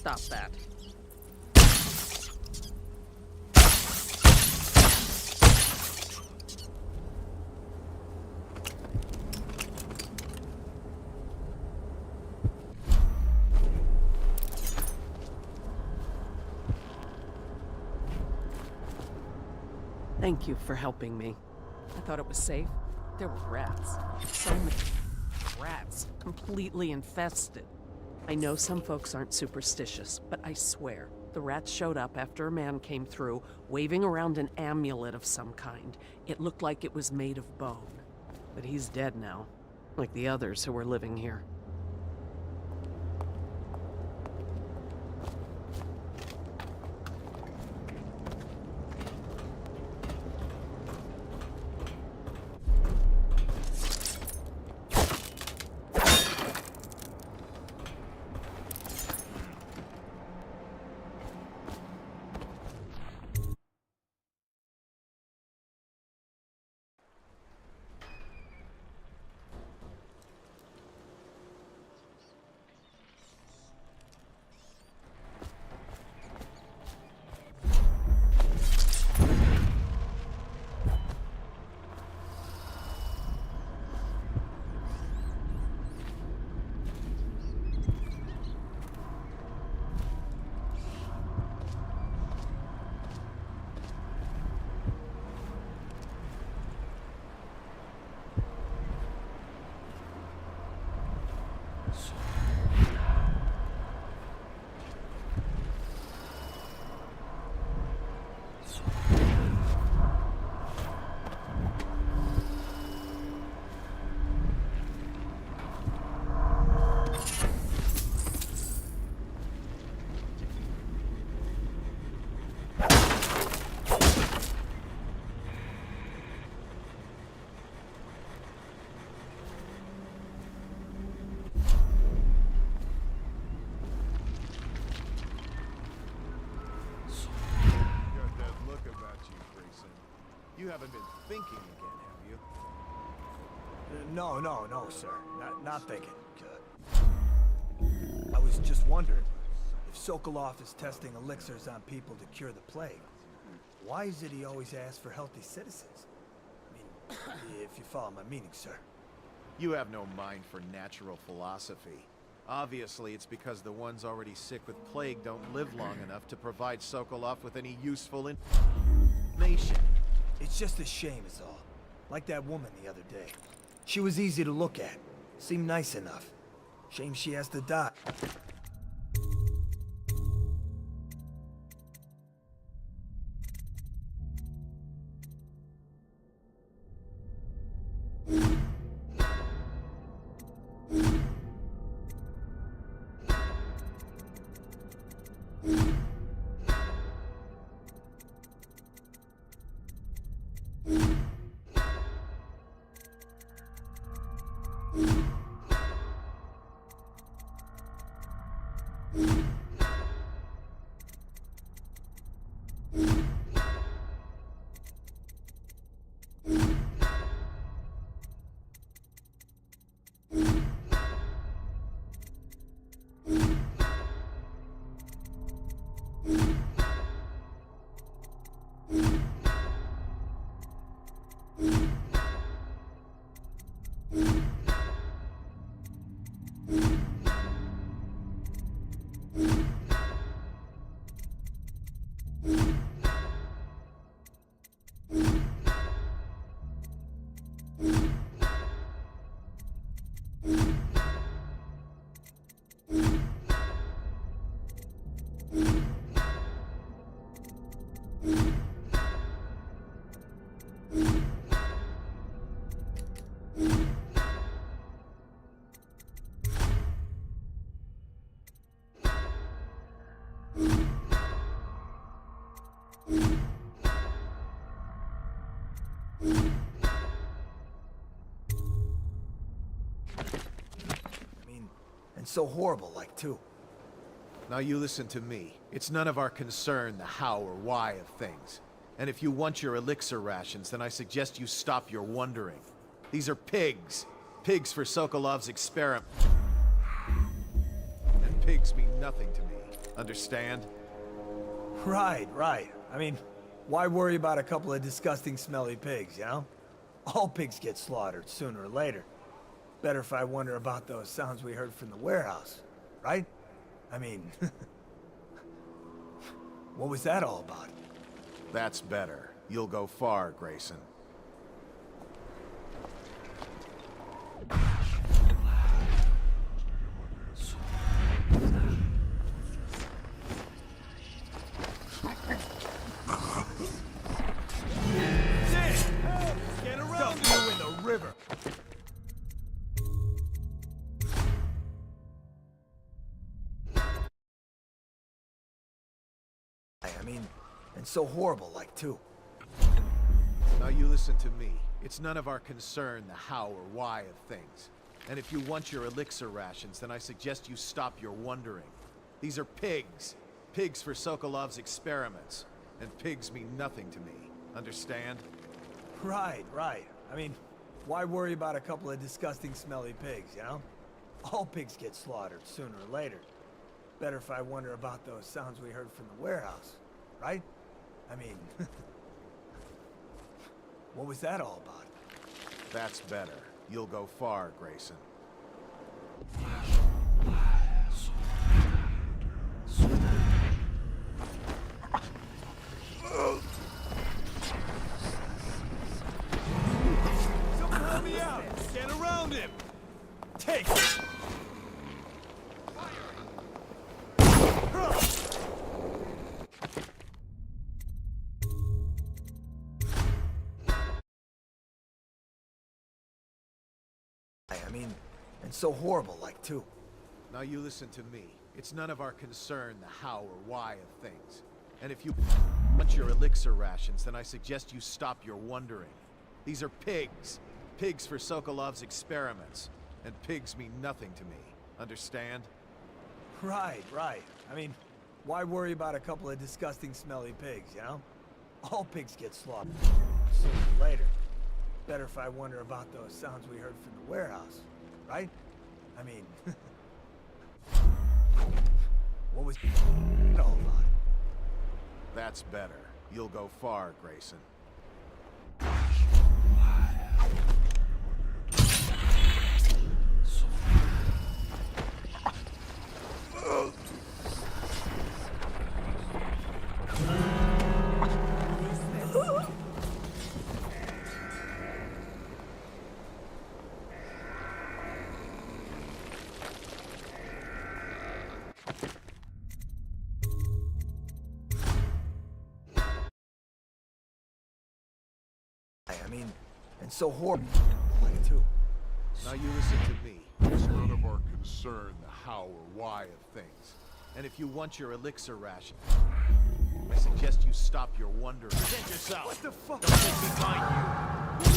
stop that. Thank you for helping me. I thought it was safe. There were rats. So many rats, completely infested. I know some folks aren't superstitious, but I swear, the rats showed up after a man came through, waving around an amulet of some kind. It looked like it was made of bone. But he's dead now, like the others who were living here. You haven't been thinking again, have you? No, sir. Not thinking. I was just wondering, if Sokolov is testing elixirs on people to cure the plague, why is it he always asks for healthy citizens? I mean, if you follow my meaning, sir. You have no mind for natural philosophy. Obviously, it's because the ones already sick with plague don't live long enough to provide Sokolov with any useful information. It's just a shame is all. Like that woman the other day. She was easy to look at. Seemed nice enough. Shame she has to die. And so horrible, like, too. Now you listen to me. It's none of our concern the how or why of things. And if you want your elixir rations, then I suggest you stop your wondering. These are pigs. Pigs for Sokolov's experiment. And pigs mean nothing to me. Understand? Right, right. I mean, why worry about a couple of disgusting, smelly pigs, you know? All pigs get slaughtered sooner or later. Better if I wonder about those sounds we heard from the warehouse, right? I mean, what was that all about? That's better. You'll go far, Grayson. Get around you in the river! I mean, and so horrible, like, too. Now you listen to me. It's none of our concern the how or why of things. And if you want your elixir rations, then I suggest you stop your wondering. These are pigs. Pigs for Sokolov's experiments. And pigs mean nothing to me. Understand? Right, right. I mean, why worry about a couple of disgusting, smelly pigs, you know? All pigs get slaughtered sooner or later. Better if I wonder about those sounds we heard from the warehouse, right? I mean, what was that all about? That's better. You'll go far, Grayson. Someone help me out! Get around him! Take it! I mean, and so horrible, like, too. Now you listen to me. It's none of our concern the how or why of things. And if you want your elixir rations, then I suggest you stop your wondering. These are pigs. Pigs for Sokolov's experiments. And pigs mean nothing to me. Understand? Right, right. I mean, why worry about a couple of disgusting, smelly pigs, you know? All pigs get slaughtered sooner or later. Better if I wonder about those sounds we heard from the warehouse, right? I mean, what was it all about? That's better. You'll go far, Grayson. I mean, and so horrible, like, too. Now you listen to me. It's none of our concern the how or why of things. And if you want your elixir ration, I suggest you stop your wondering. Present yourself! What the fuck? Don't make me find you!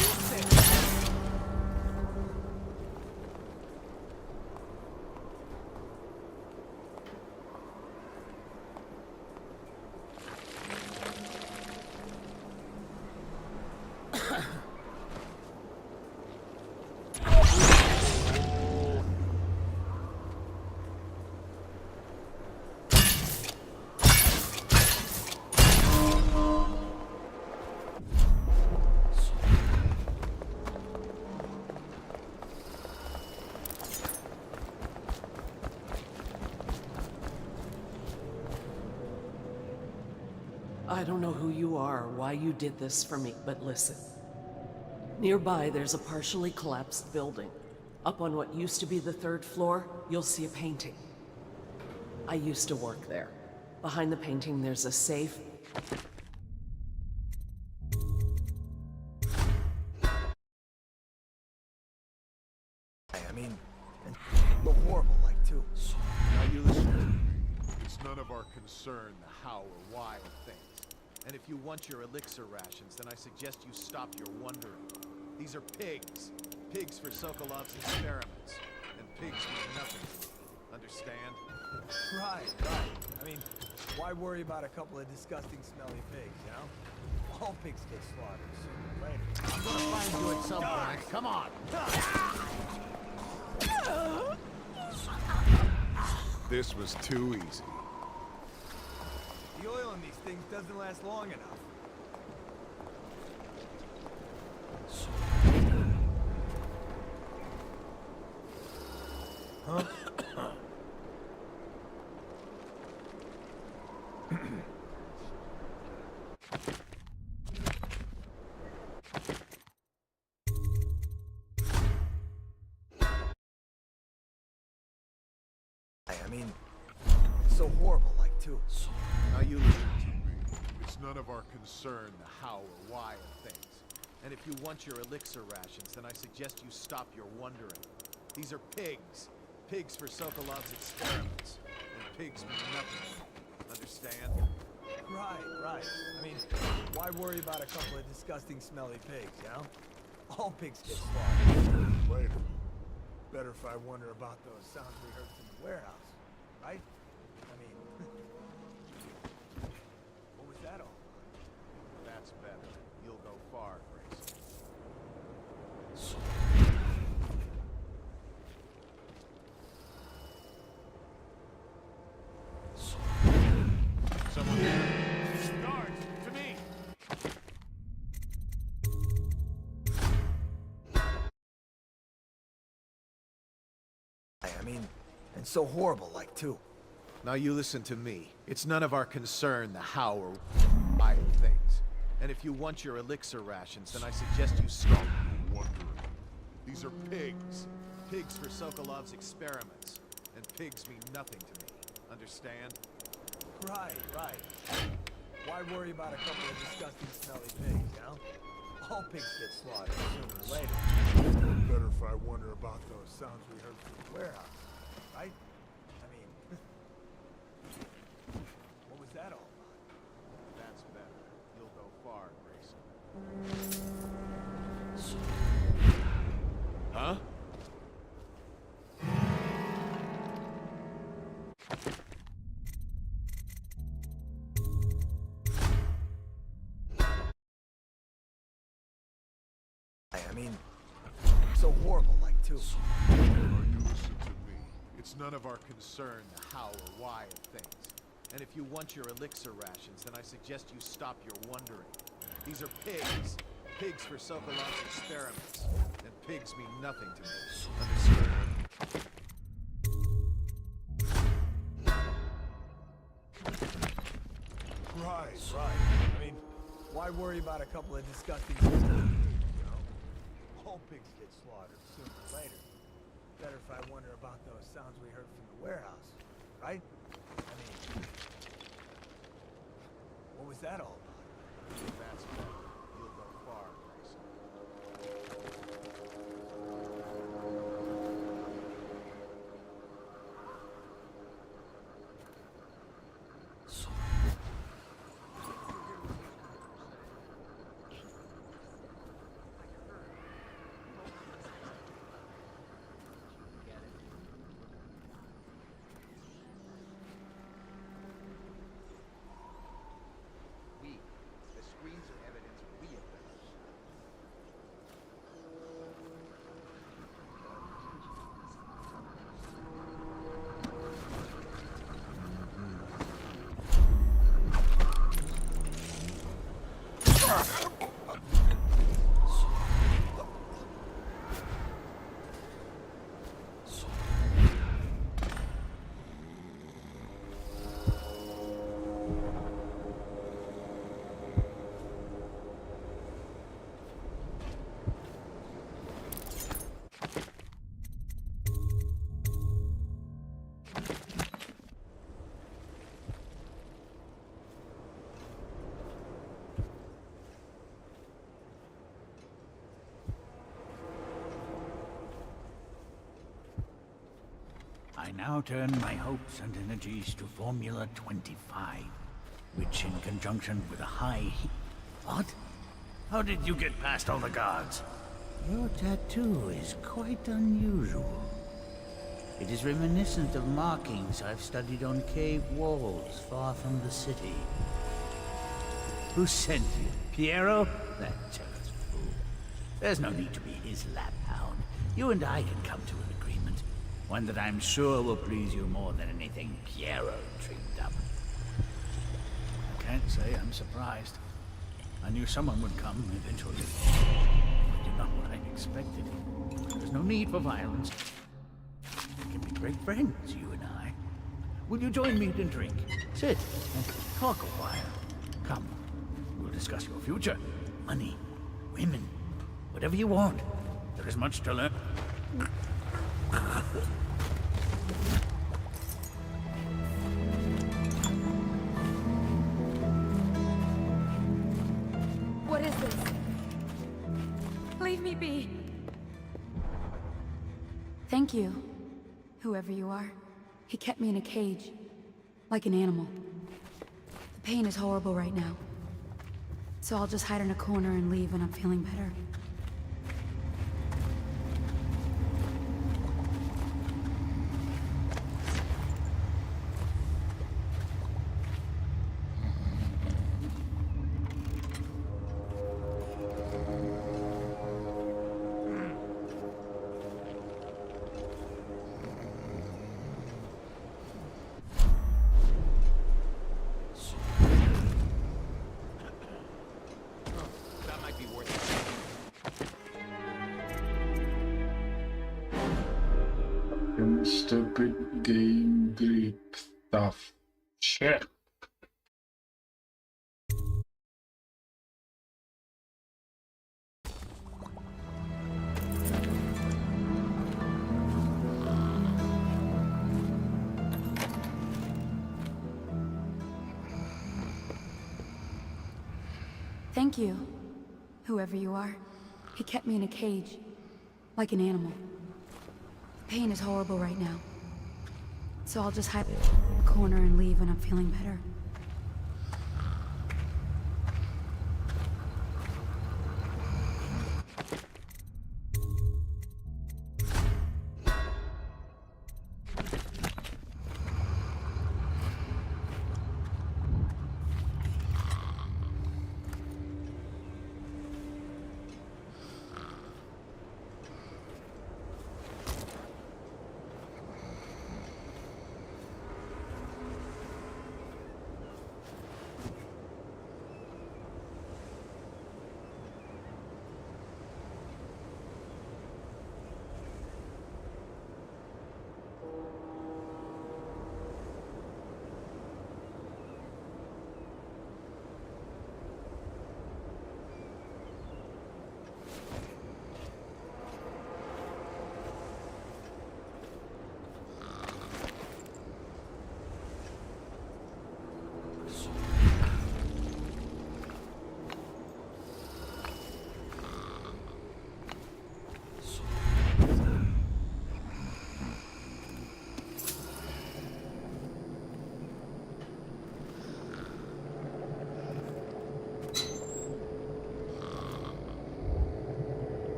I don't know who you are or why you did this for me, but listen. Nearby, there's a partially collapsed building. Up on what used to be the 3rd floor, you'll see a painting. I used to work there. Behind the painting, there's a safe. I mean, and so horrible, like, too. Now you listen to me. It's none of our concern the how or why of things. And if you want your elixir rations, then I suggest you stop your wondering. These are pigs. Pigs for Sokolov's experiments. And pigs mean nothing to me. Understand? Right, right. I mean, why worry about a couple of disgusting, smelly pigs, you know? All pigs get slaughtered sooner or later. I'm gonna find you at some point. Come on! This was too easy. The oil in these things doesn't last long enough. Huh? I mean, it's so horrible, like, too. Now you listen to me. It's none of our concern the how or why of things. And if you want your elixir rations, then I suggest you stop your wondering. These are pigs. Pigs for Sokolov's experiments. And pigs mean nothing. Understand? Right. I mean, why worry about a couple of disgusting, smelly pigs, you know? All pigs get slaughtered. Later. Better if I wonder about those sounds we heard from the warehouse, right? I mean, what was that all about? That's better. You'll go far, Grace. Someone there? Guards, to me! I mean, and so horrible, like, too. Now you listen to me. It's none of our concern the how or why of things. And if you want your elixir rations, then I suggest you stop wondering. These are pigs. Pigs for Sokolov's experiments. And pigs mean nothing to me. Understand? Right. Why worry about a couple of disgusting, smelly pigs, you know? All pigs get slaughtered sooner or later. Better if I wonder about those sounds we heard from the warehouse, right? I mean, what was that all about? That's better. You'll go far, Grayson. Huh? I mean, so horrible, like, too. Now you listen to me. It's none of our concern the how or why of things. And if you want your elixir rations, then I suggest you stop your wondering. These are pigs. Pigs for Sokolov's experiments. And pigs mean nothing to me. Understand? Right. I mean, why worry about a couple of disgusting pigs, you know? All pigs get slaughtered sooner or later. Better if I wonder about those sounds we heard from the warehouse, right? I mean, what was that all about? That's better. You'll go far, Grayson. The screens are evidence we have built. I now turn my hopes and energies to Formula 25, which in conjunction with a high heat... What? How did you get past all the guards? Your tattoo is quite unusual. It is reminiscent of markings I've studied on cave walls far from the city. Who sent you? Piero? That jealous fool. There's no need to be his laphound. You and I can come to an agreement. One that I'm sure will please you more than anything Piero dreamed up. can't say I'm surprised. I knew someone would come eventually. But you're not what I expected. There's no need for violence. We can be great friends, you and I. Will you join me and drink? Sit and talk a while. Come, we'll discuss your future. Money, women, whatever you want. There is much to learn. What is this? Leave me be. Thank you, whoever you are. He kept me in a cage, like an animal. The pain is horrible right now. So I'll just hide in a corner and leave when I'm feeling better. That might be worth it. Stupid game drip stuff. Shit. Thank you, whoever you are. He kept me in a cage, like an animal. The pain is horrible right now. So I'll just hide in a corner and leave when I'm feeling better.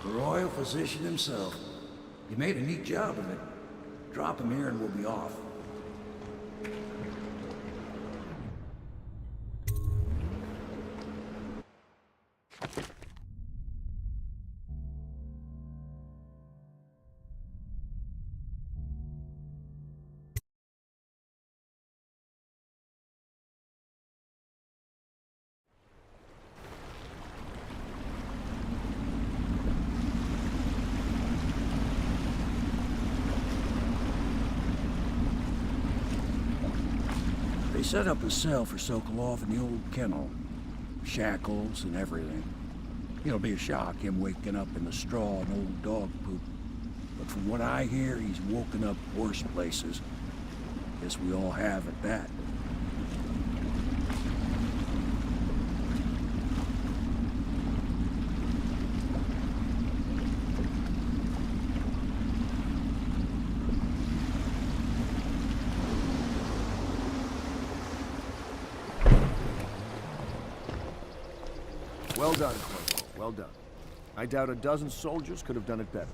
The royal physician himself. You made a neat job of it. Drop him here and we'll be off. They set up a cell for Sokolov in the old kennel. Shackles and everything. It'll be a shock, him waking up in the straw and old dog poop. But from what I hear, he's woken up worse places. Guess we all have at that. Well done, Corporal. Well done. I doubt a dozen soldiers could have done it better.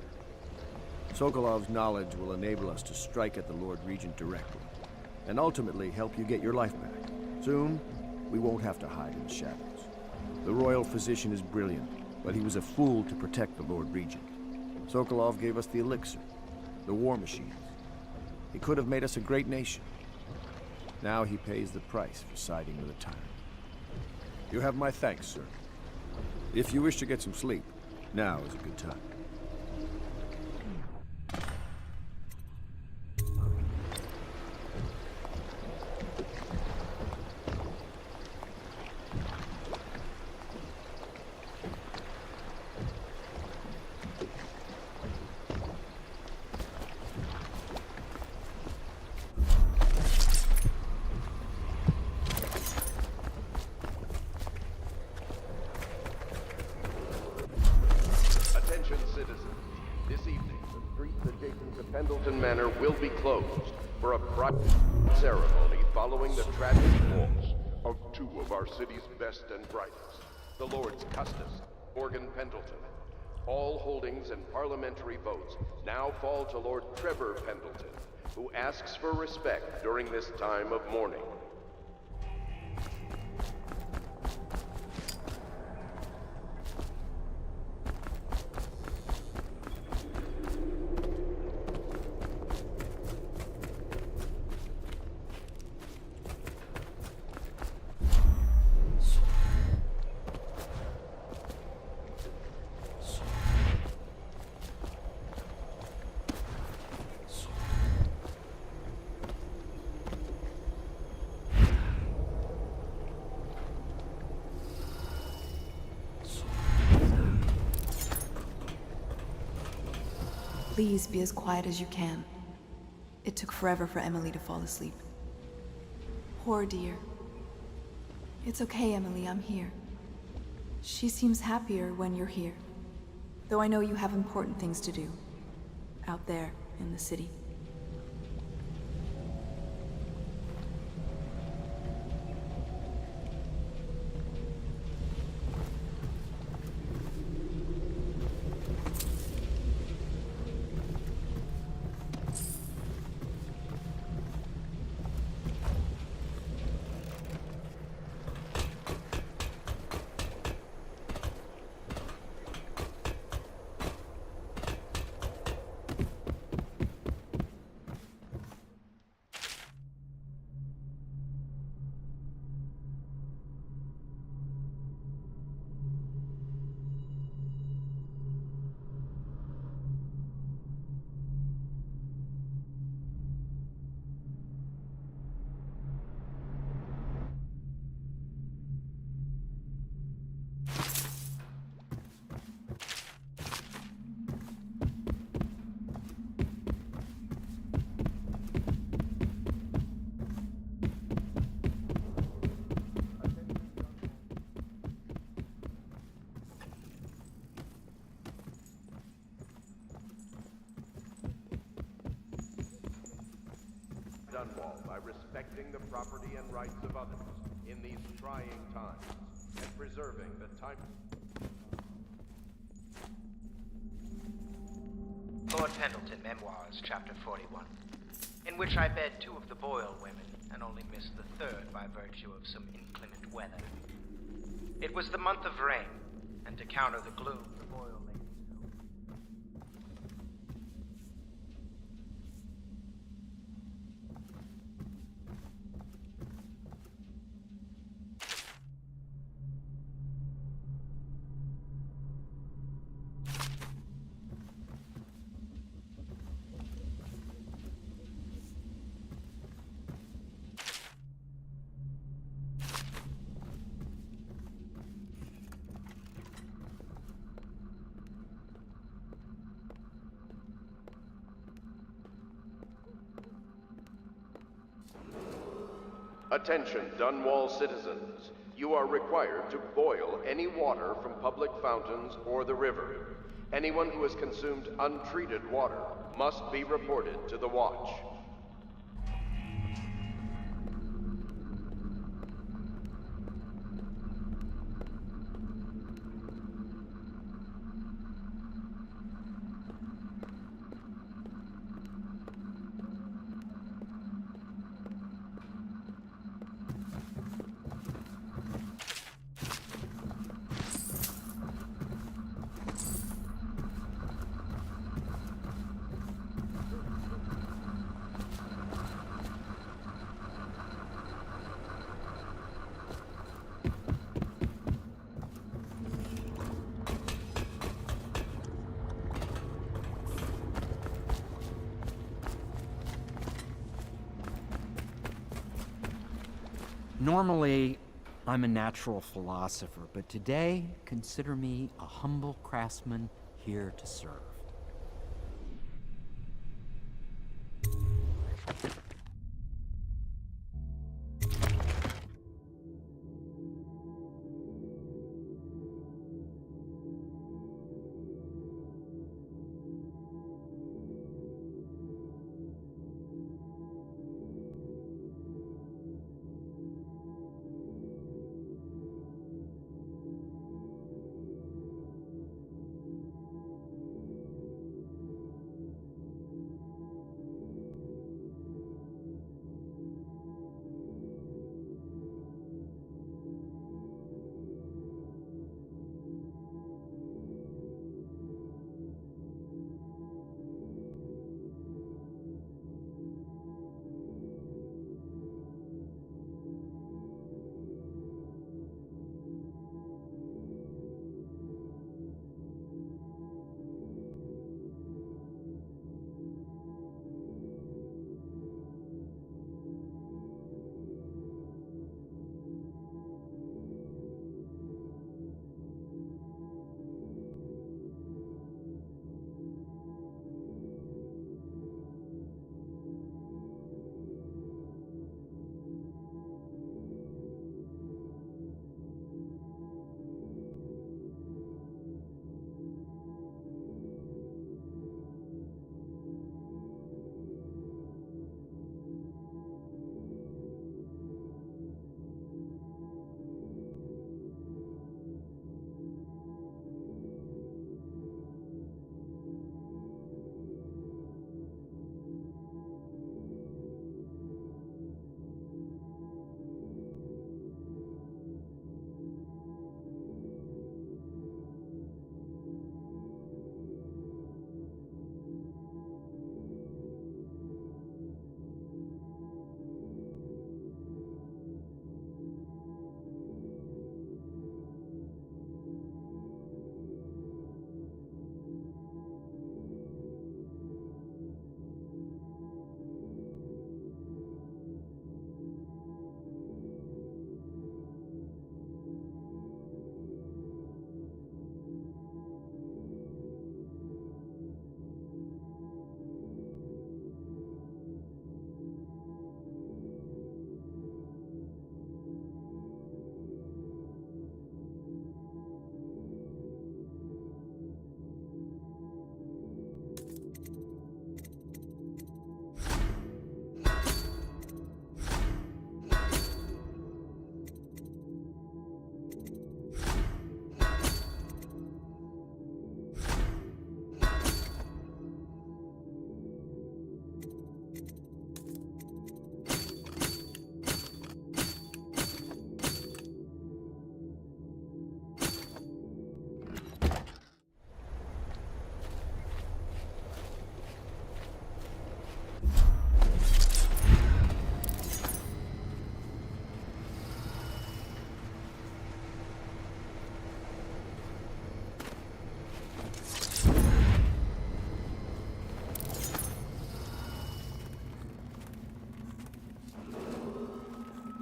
Sokolov's knowledge will enable us to strike at the Lord Regent directly, and ultimately help you get your life back. Soon, we won't have to hide in the shadows. The royal physician is brilliant, but he was a fool to protect the Lord Regent. Sokolov gave us the elixir, the war machines. He could have made us a great nation. Now he pays the price for siding with a tyrant. You have my thanks, sir. If you wish to get some sleep, now is a good time. Attention citizens. This evening, the streets adjacent to Pendleton Manor will be closed for a private ceremony following the tragic loss of two of our city's best and brightest, the Lords Custis, Morgan Pendleton. All holdings and parliamentary votes now fall to Lord Trevor Pendleton, who asks for respect during this time of mourning. Please be as quiet as you can. It took forever for Emily to fall asleep. Poor dear. It's okay, Emily, I'm here. She seems happier when you're here. Though I know you have important things to do. Out there, in the city. Dunwall by respecting the property and rights of others in these trying times and preserving the time. Lord Pendleton Memoirs, Chapter 41, in which I bed two of the Boyle women and only missed the third by virtue of some inclement weather. It was the month of rain, and to counter the gloom, the Boyle ladies. Attention, Dunwall citizens. You are required to boil any water from public fountains or the river. Anyone who has consumed untreated water must be reported to the Watch. Normally, I'm a natural philosopher, but today, consider me a humble craftsman here to serve.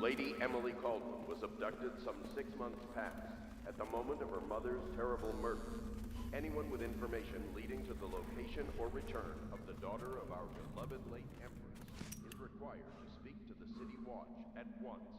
Lady Emily Caldwell was abducted some 6 months past, at the moment of her mother's terrible murder. Anyone with information leading to the location or return of the daughter of our beloved late Empress is required to speak to the City Watch at once.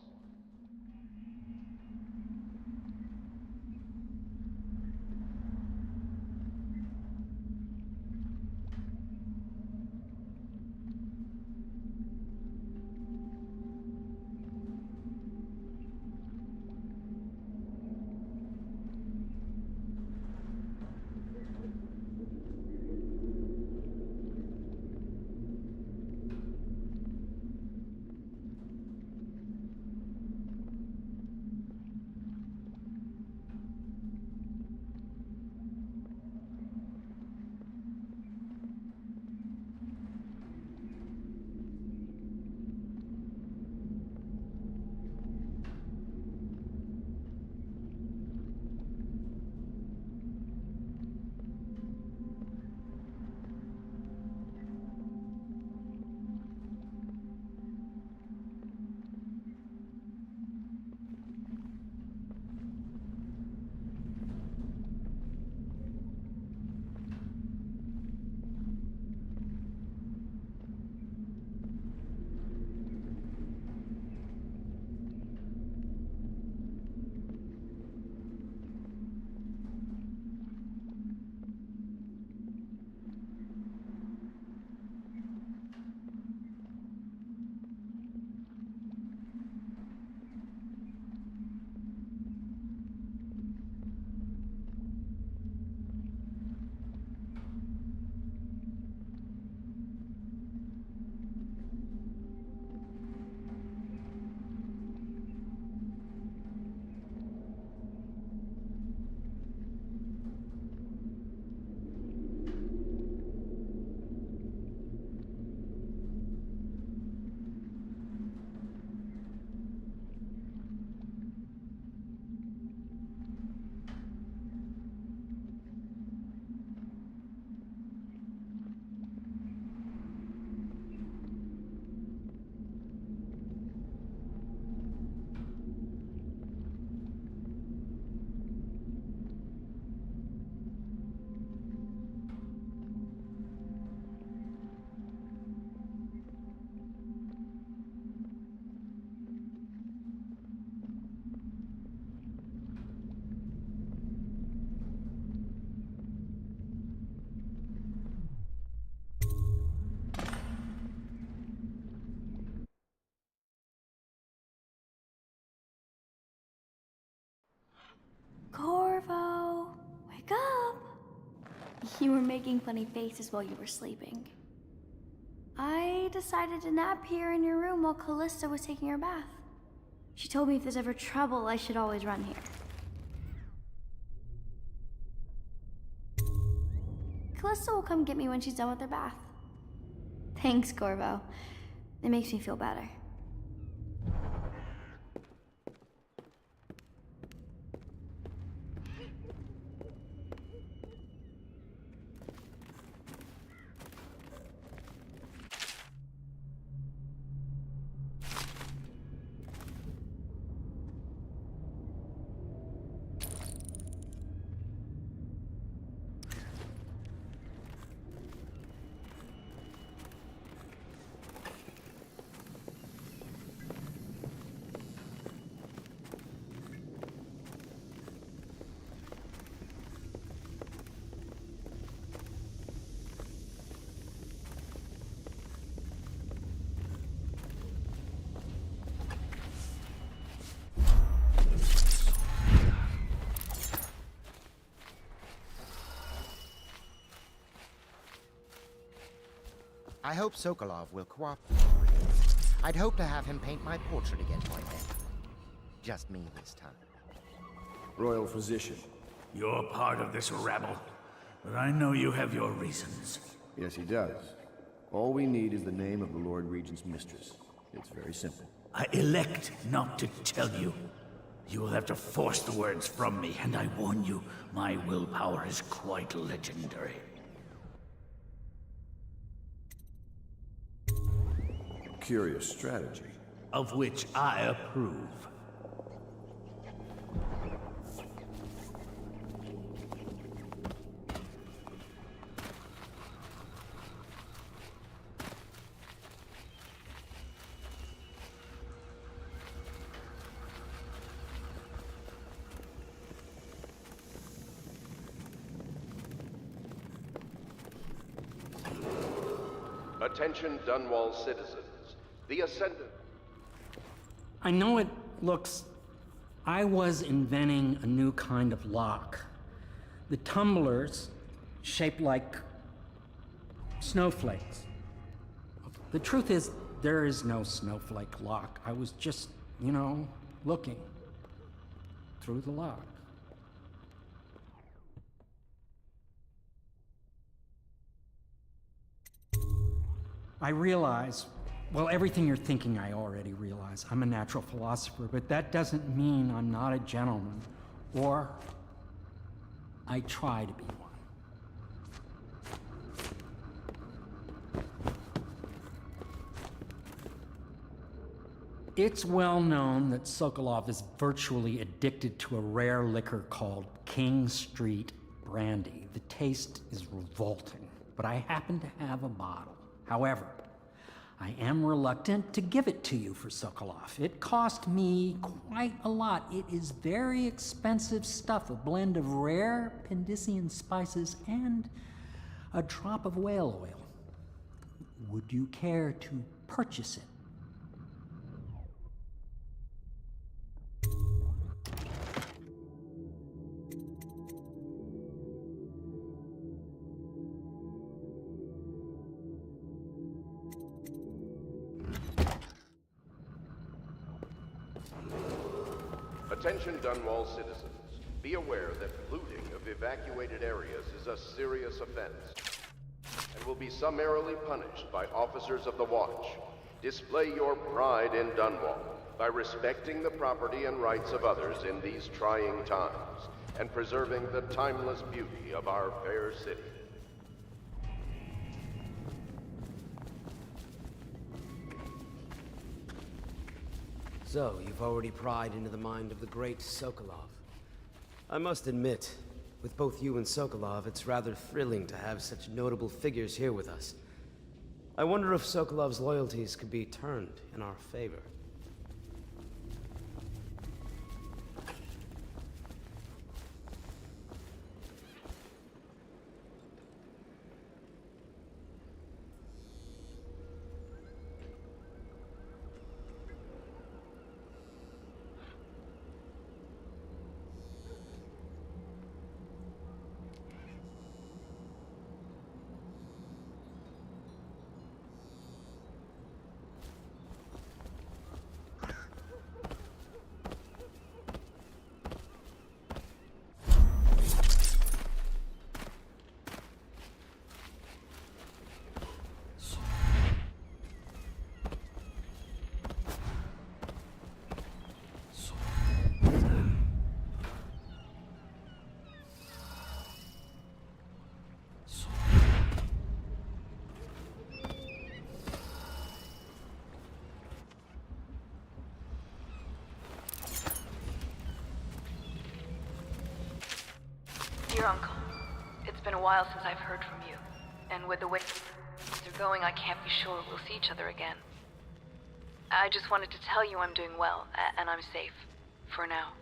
Corvo, wake up! You were making funny faces while you were sleeping. I decided to nap here in your room while Callista was taking her bath. She told me if there's ever trouble, I should always run here. Callista will come get me when she's done with her bath. Thanks, Corvo. It makes me feel better. I hope Sokolov will cooperate. I'd hope to have him paint my portrait again one day. Just me this time. Royal Physician. You're part of this rabble, but I know you have your reasons. Yes, he does. All we need is the name of the Lord Regent's mistress. It's very simple. I elect not to tell you. You will have to force the words from me, and I warn you, my willpower is quite legendary. Curious strategy. Of which I approve. Attention Dunwall citizens. The Ascendant... I know it looks... I was inventing a new kind of lock. The tumblers, shaped like snowflakes. The truth is, there is no snowflake lock. I was just, looking through the lock. I realize, well, everything you're thinking I already realize. I'm a natural philosopher, but that doesn't mean I'm not a gentleman, or I try to be one. It's well known that Sokolov is virtually addicted to a rare liquor called King Street Brandy. The taste is revolting, but I happen to have a bottle. However, I am reluctant to give it to you for Sokolov. It cost me quite a lot. It is very expensive stuff, a blend of rare Pendician spices and a drop of whale oil. Would you care to purchase it? Attention Dunwall citizens. Be aware that looting of evacuated areas is a serious offense and will be summarily punished by officers of the Watch. Display your pride in Dunwall by respecting the property and rights of others in these trying times and preserving the timeless beauty of our fair city. So, you've already pried into the mind of the great Sokolov. I must admit, with both you and Sokolov, it's rather thrilling to have such notable figures here with us. I wonder if Sokolov's loyalties could be turned in our favor. Dear Uncle, it's been a while since I've heard from you, and with the way things are going, I can't be sure we'll see each other again. I just wanted to tell you I'm doing well, and I'm safe, for now.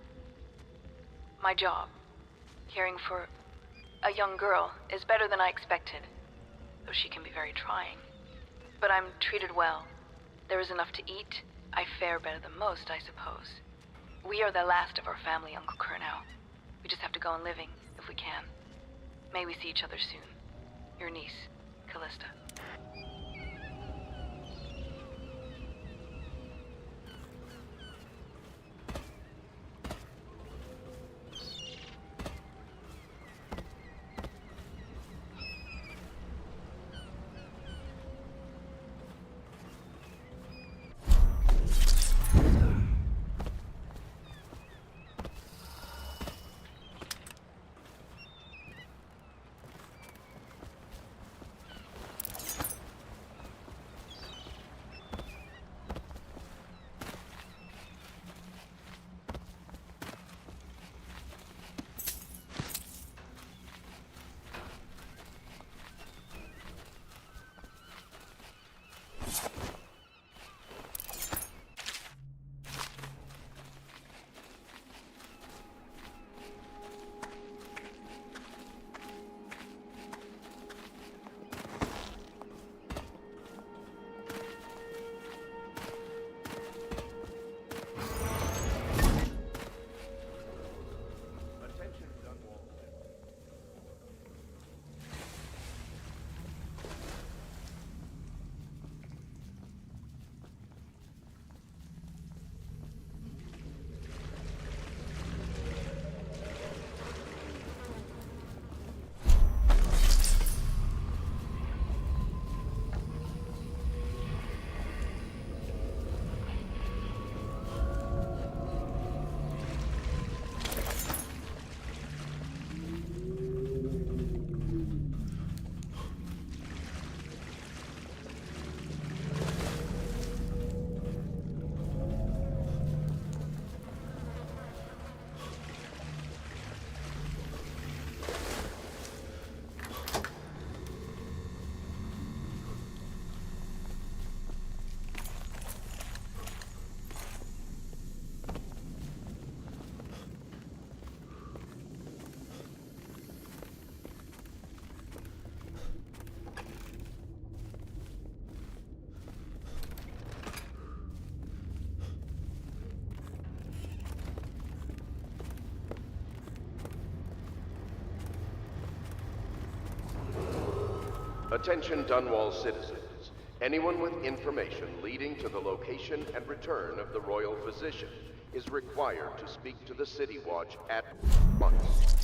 My job, caring for a young girl, is better than I expected, though she can be very trying. But I'm treated well. There is enough to eat. I fare better than most, I suppose. We are the last of our family, Uncle Kurnow. We just have to go on living, if we can. May we see each other soon. Your niece, Callista. Attention Dunwall citizens. Anyone with information leading to the location and return of the royal physician is required to speak to the City Watch at once.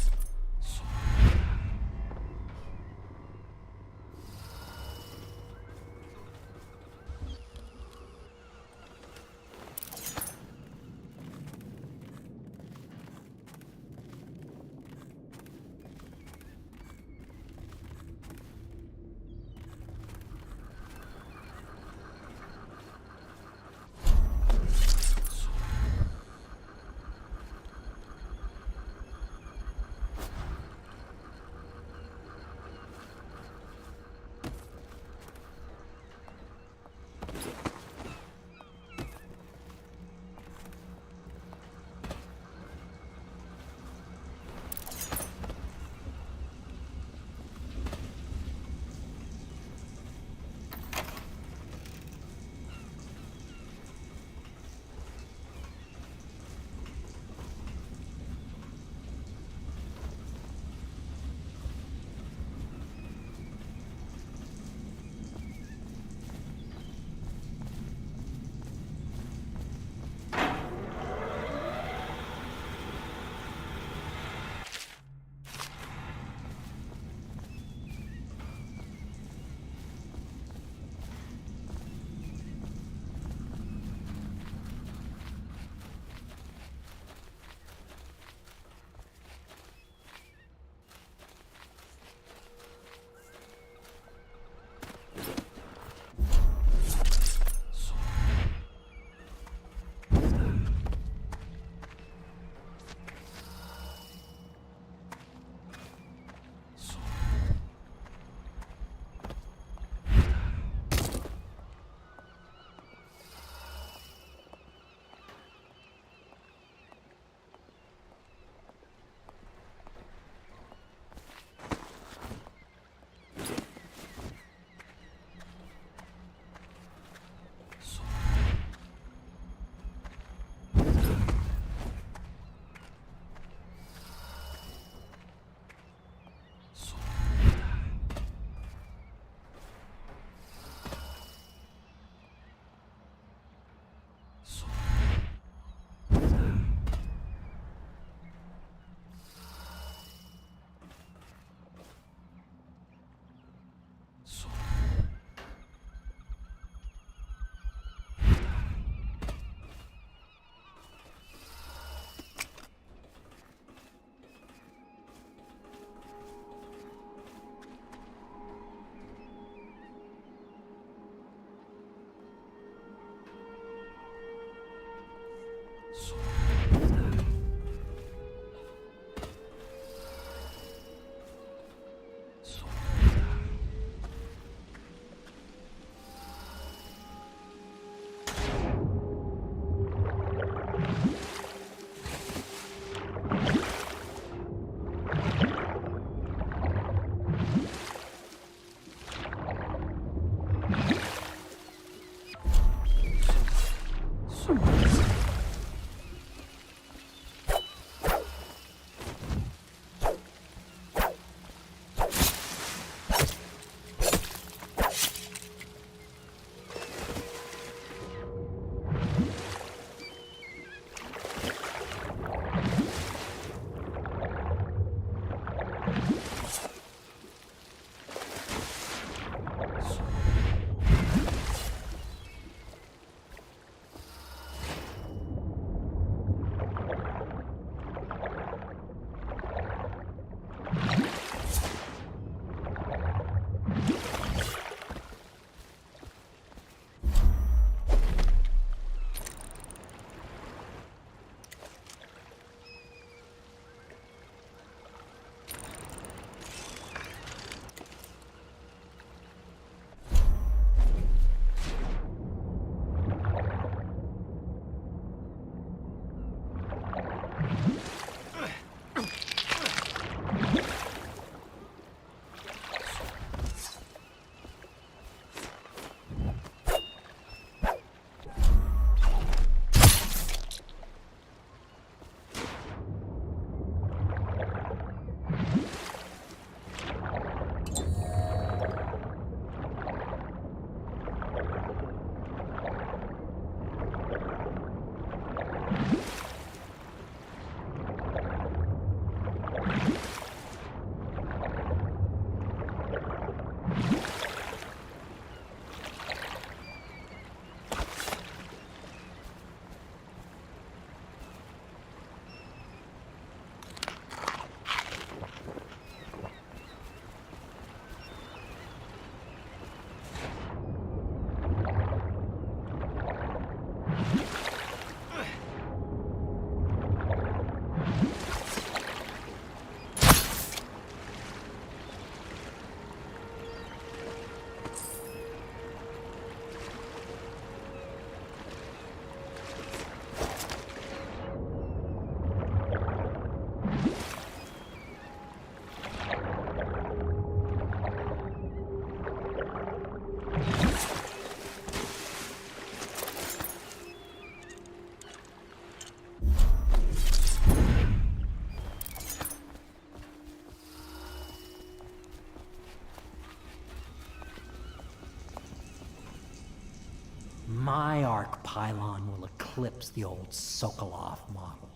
My arc pylon will eclipse the old Sokolov model.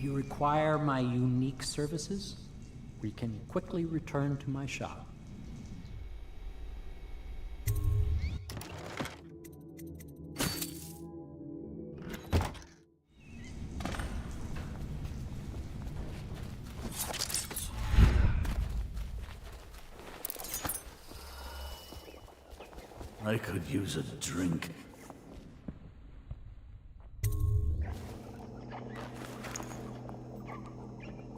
You require my unique services? We can quickly return to my shop. I could use a drink.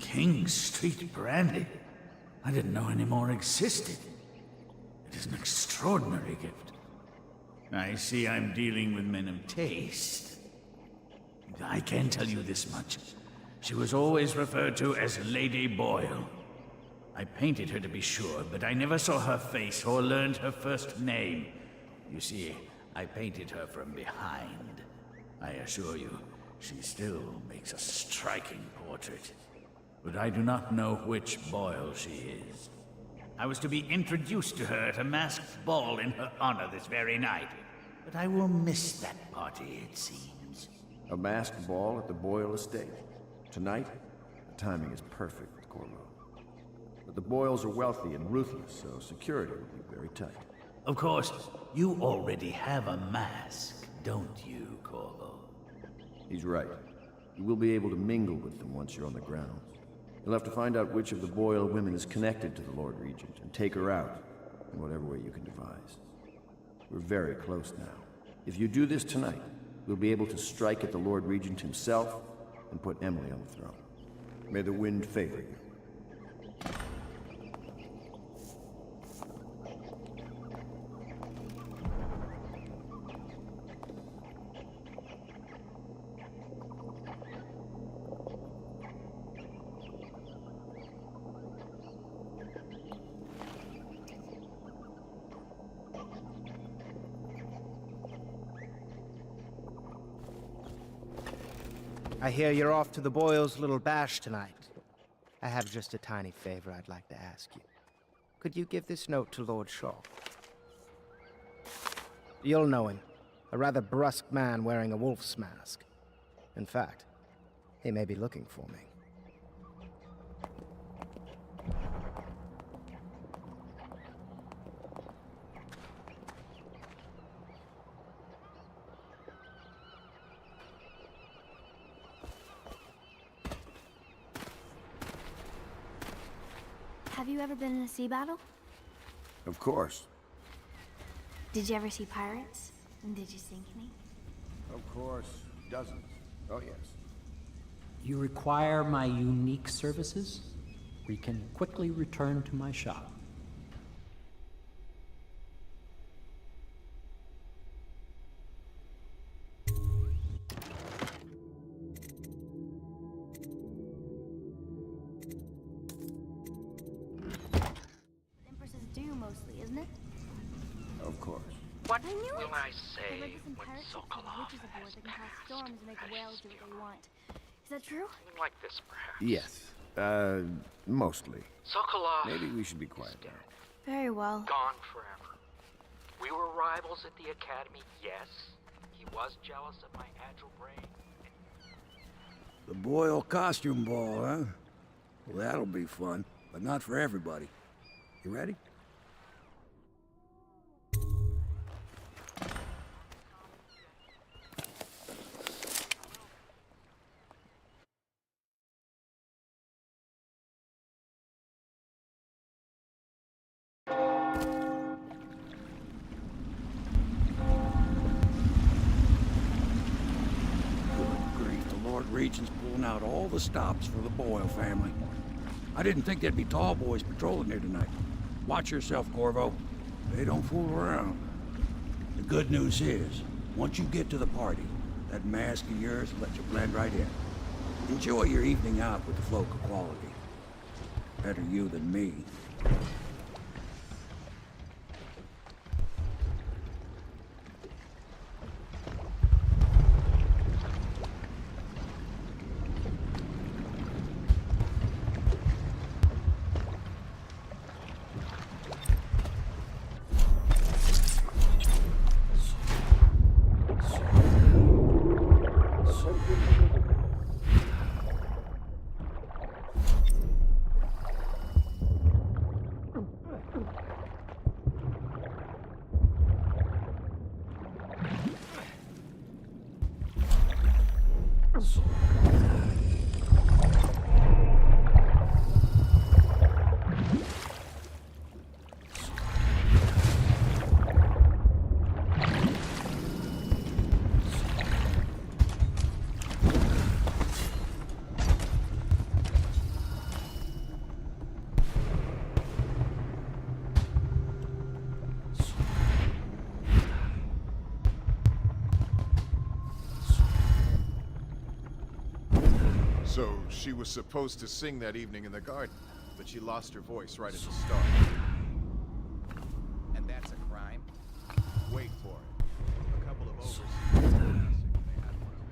King Street brandy? I didn't know any more existed. It is an extraordinary gift. I see I'm dealing with men of taste. I can tell you this much. She was always referred to as Lady Boyle. I painted her to be sure, but I never saw her face or learned her first name. You see, I painted her from behind. I assure you, she still makes a striking portrait. But I do not know which Boyle she is. I was to be introduced to her at a masked ball in her honor this very night. But I will miss that party, it seems. A masked ball at the Boyle estate. Tonight? The timing is perfect, Corvo. But the Boyles are wealthy and ruthless, so security will be very tight. Of course, you already have a mask, don't you, Corvo? He's right. You will be able to mingle with them once you're on the grounds. You'll have to find out which of the Boyle women is connected to the Lord Regent, and take her out, in whatever way you can devise. We're very close now. If you do this tonight, we'll be able to strike at the Lord Regent himself, and put Emily on the throne. May the wind favor you. I hear you're off to the Boyles' little bash tonight. I have just a tiny favor I'd like to ask you. Could you give this note to Lord Shaw? You'll know him. A rather brusque man wearing a wolf's mask. In fact, he may be looking for me. Have you ever been in a sea battle? Of course. Did you ever see pirates? And did you sink any? Of course. Dozens. Oh, yes. You require my unique services? We can quickly return to my shop. Empresses do mostly, isn't it? Of course. What I knew will it. I I've say read this in when pirates books about Sokolov witches aboard has that can cause passed storms and make at his whales do what they funeral? want. Is that true? Something like this, perhaps. Yes. Mostly. Sokolov Maybe we should be quiet now. Very well. gone forever. We were rivals at the academy, yes. He was jealous of my agile brain. The Boyle costume ball, huh? Well, that'll be fun, but not for everybody. You ready? Regent's pulling out all the stops for the Boyle family. I didn't think there'd be tall boys patrolling here tonight. Watch yourself, Corvo. They don't fool around. The good news is, once you get to the party, that mask of yours will let you blend right in. Enjoy your evening out with the folk of quality. Better you than me. She was supposed to sing that evening in the garden, but she lost her voice right at the start. And that's a crime? Wait for it. A couple of overseers were missing, and they had one of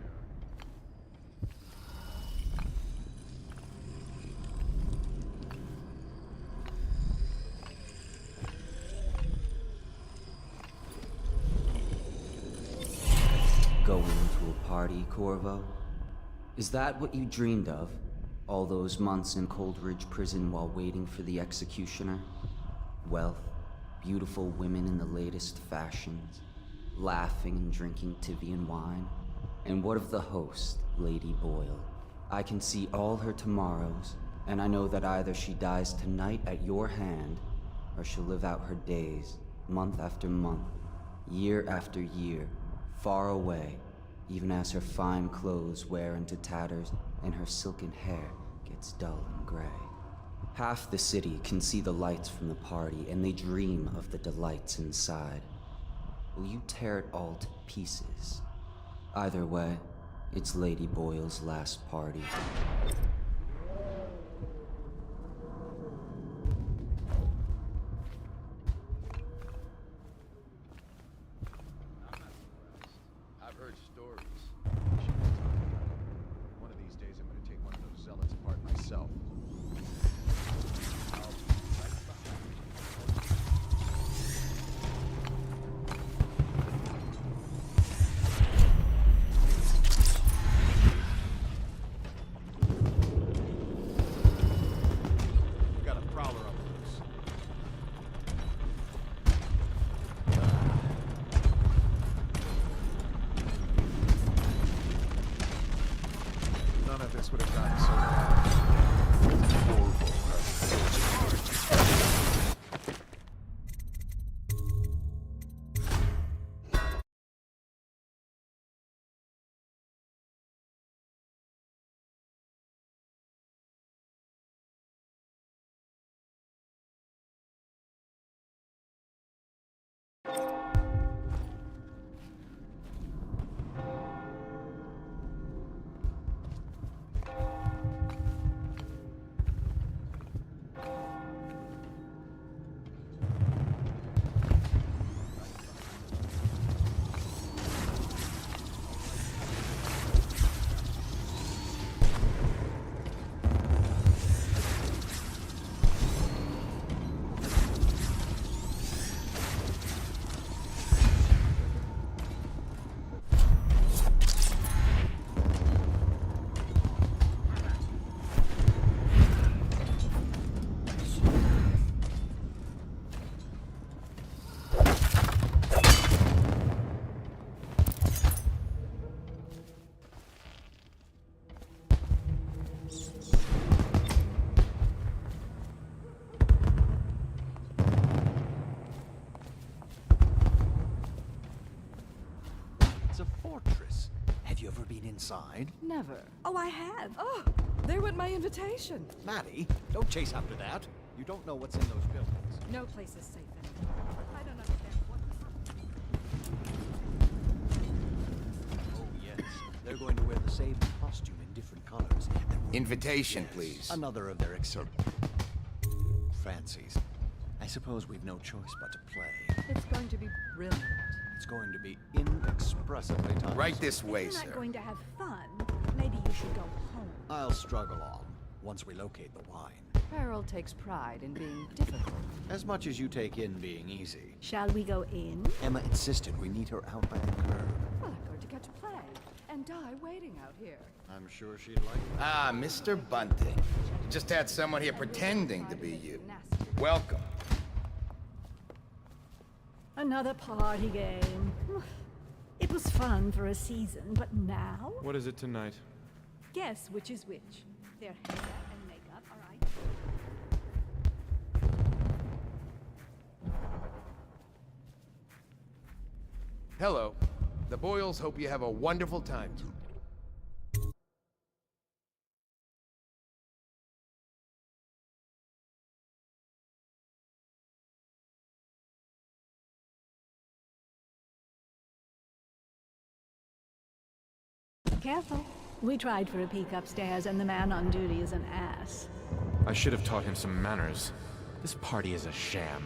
their... Going to a party, Corvo? Is that what you dreamed of? All those months in Coldridge Prison while waiting for the executioner? Wealth, beautiful women in the latest fashions, laughing and drinking Tivian wine? And what of the host, Lady Boyle? I can see all her tomorrows, and I know that either she dies tonight at your hand, or she'll live out her days, month after month, year after year, far away, even as her fine clothes wear into tatters and her silken hair gets dull and gray. Half the city can see the lights from the party, and they dream of the delights inside. Will you tear it all to pieces? Either way, it's Lady Boyle's last party. I've heard stories. She was talking about it. One of these days I'm gonna take one of those zealots apart myself. I'll be right behind you. Got a prowler on the loose. None of this would have gotten so bad. It's a fortress. Have you ever been inside? Never. Oh, I have. Oh, there went my invitation. Maddie, don't chase after that. You don't know what's in those buildings. No place is safe anymore. I don't understand what... Oh, yes. They're going to wear the same costume in different colors. Invitation, please. Another of their fancies. I suppose we've no choice but to play. It's going to be brilliant. It's going to be inexpressively tiresome. Right this way, If you're sir. not going to have fun, maybe you should go home. I'll struggle on once we locate the wine. Harold takes pride in being difficult. As much as you take in being easy. Shall we go in? Emma insisted we meet her out by the curb. Well, I'm going to get to play and die waiting out here. I'm sure she'd like it. Ah, Mr. Bunting. Just had someone here pretending to be you. Welcome. Another party game. It was fun for a season, but now? What is it tonight? Guess which is which. Their hair and makeup, all right? Hello. The Boyles hope you have a wonderful time. Careful. We tried for a peek upstairs, and the man on duty is an ass. I should have taught him some manners. This party is a sham.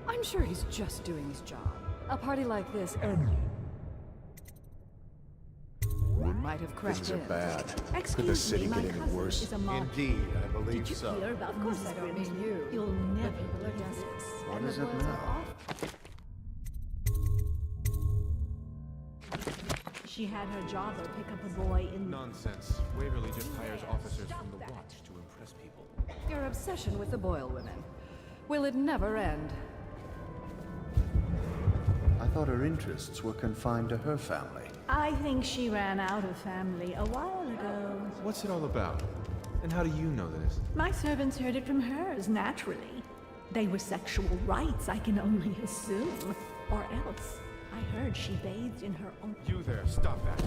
I'm sure he's just doing his job. A party like this, we might have cracked Things are in. bad. Could the Excuse city me, my get any cousin worse? is a mob. Indeed, I believe Did you so. hear about Of course I Mrs. don't Grimms? mean you. You'll never people are guess desperate. it. What And is the it boys are now? She had her jobber pick up a boy in... Nonsense. Waverly just hires officers from the Watch to impress people. Your obsession with the Boyle women. Will it never end? I thought her interests were confined to her family. I think she ran out of family a while ago. What's it all about? And how do you know this? My servants heard it from hers, naturally. They were sexual rights, I can only assume. Or else, I heard she bathed in her own... You there, stop that.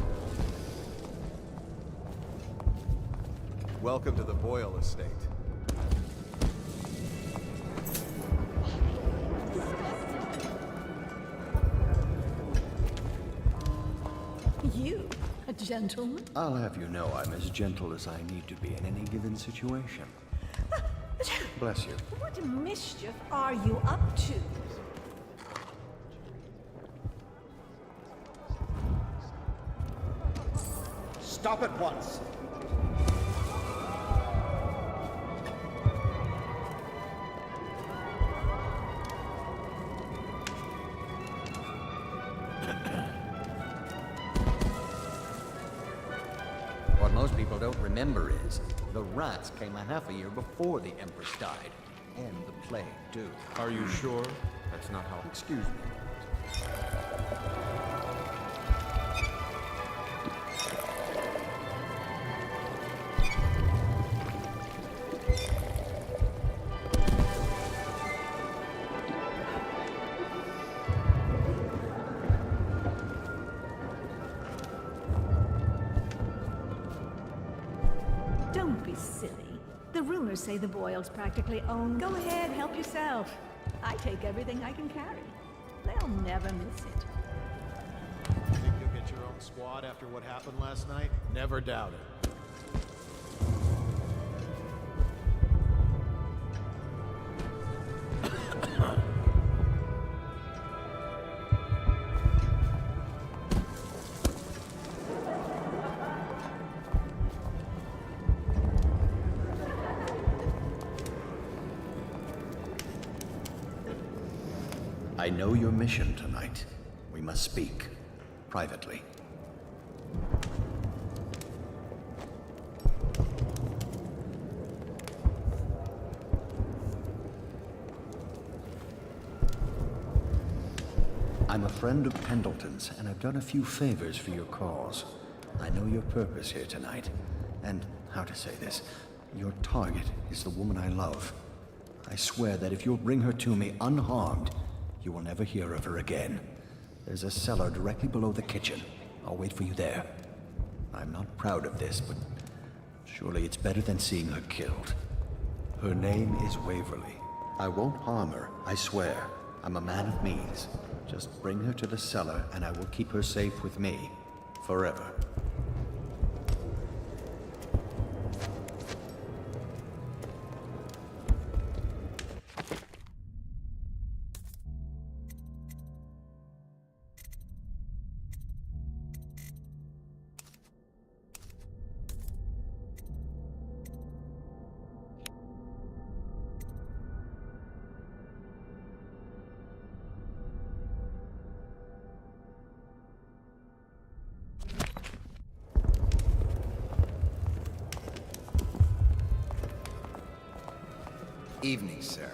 Welcome to the Boyle estate. You, a gentleman? I'll have you know I'm as gentle as I need to be in any given situation. Bless you. What mischief are you up to? Stop at once. What most people don't remember is, the rats came a half a year before the Empress died. And the plague, too. Are you sure? That's not how... Excuse me. Don't be silly. The rumors say the Boyles practically own... Go ahead, help yourself. I take everything I can carry. They'll never miss it. Think you'll get your own squad after what happened last night? Never doubt it. I know your mission tonight. We must speak. Privately. I'm a friend of Pendleton's, and I've done a few favors for your cause. I know your purpose here tonight, and how to say this, your target is the woman I love. I swear that if you'll bring her to me unharmed, you will never hear of her again. There's a cellar directly below the kitchen. I'll wait for you there. I'm not proud of this, but surely it's better than seeing her killed. Her name is Waverly. I won't harm her, I swear. I'm a man of means. Just bring her to the cellar, and I will keep her safe with me. Forever. Evening, sir.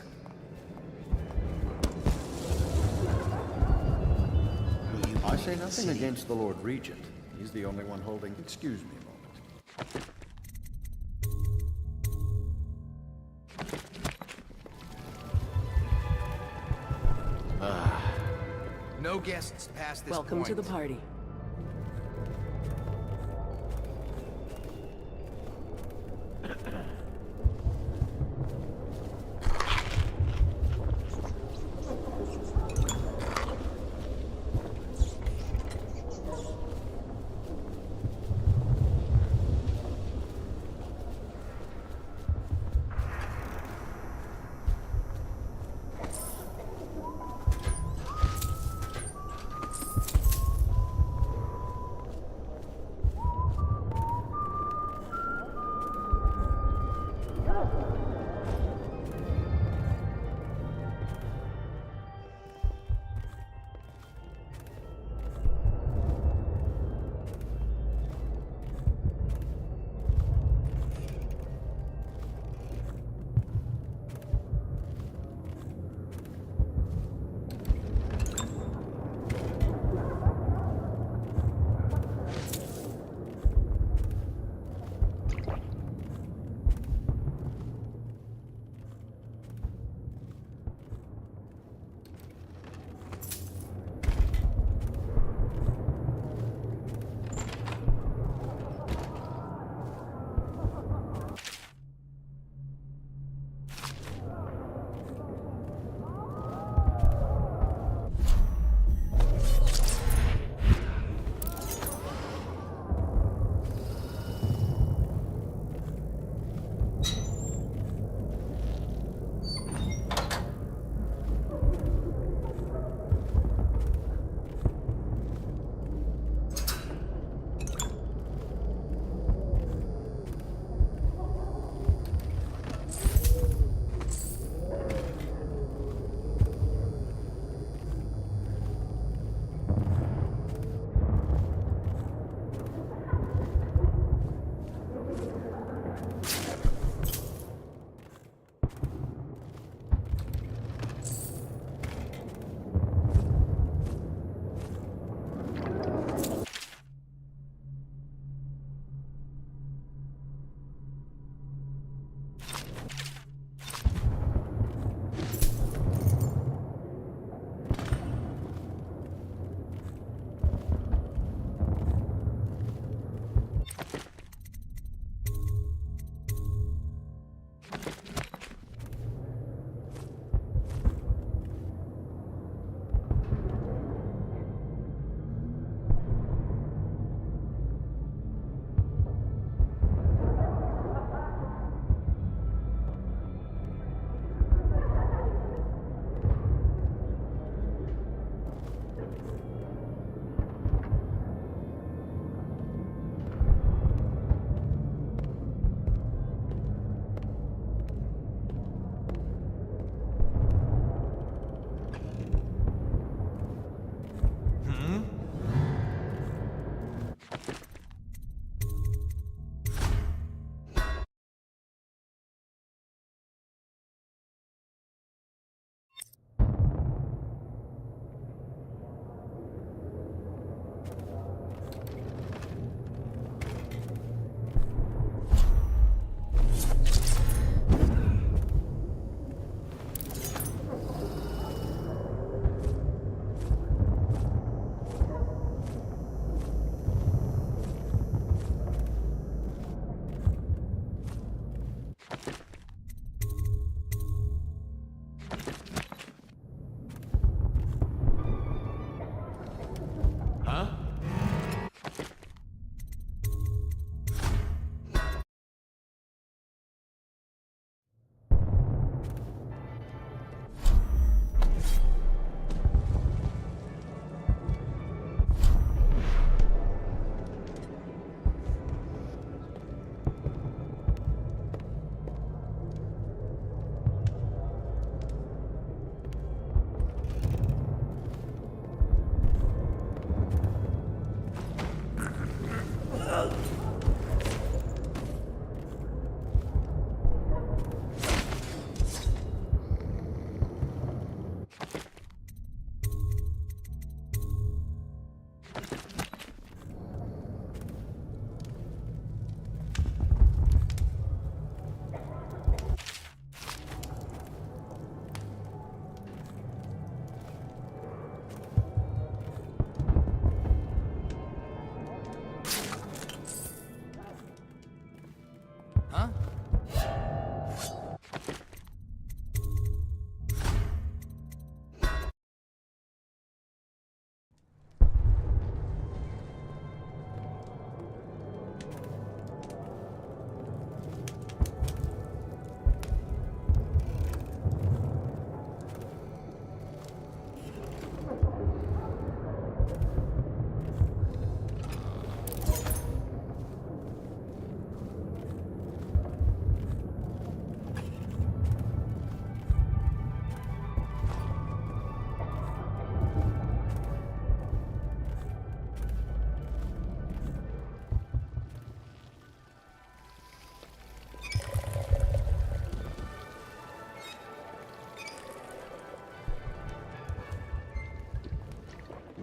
I say nothing against the Lord Regent. He's the only one holding... Excuse me a moment. No guests past this Welcome point. to the party.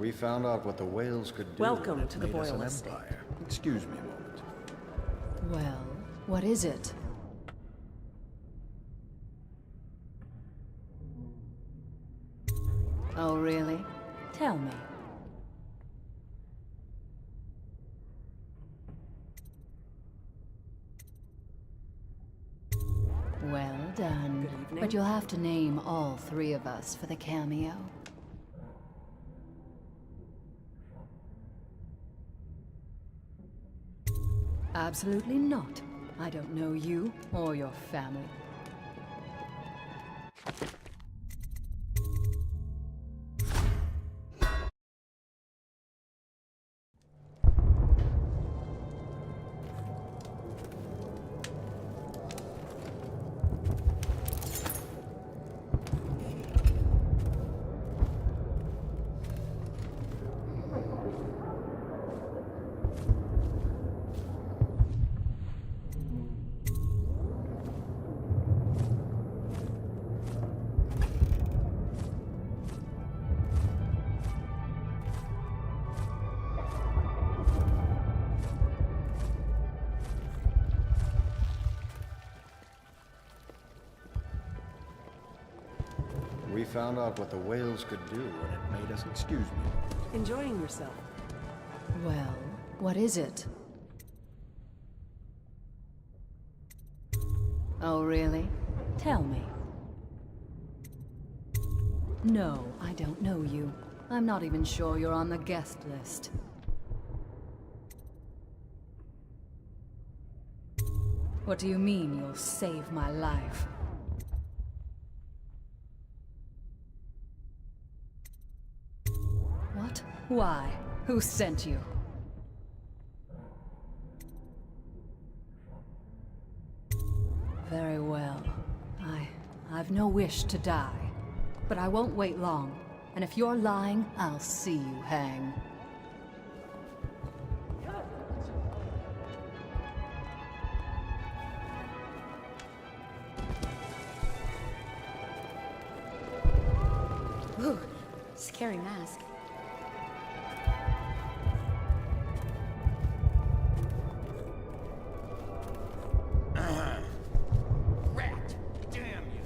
We found out what the whales could do. Welcome and it to the made us Boyle an estate. empire. Excuse me a moment. Well, what is it? Oh, really? Tell me. Well done. Good evening. But you'll have to name all three of us for the cameo. Absolutely not. I don't know you or your family. We found out what the whales could do, and it made us. Excuse me. Enjoying yourself? Well, what is it? Oh, really? Tell me. No, I don't know you. I'm not even sure you're on the guest list. What do you mean you'll save my life? What? Why? Who sent you? Very well. I've no wish to die. But I won't wait long. And if you're lying, I'll see you hang. Ooh, scary mask. Rat! Damn you!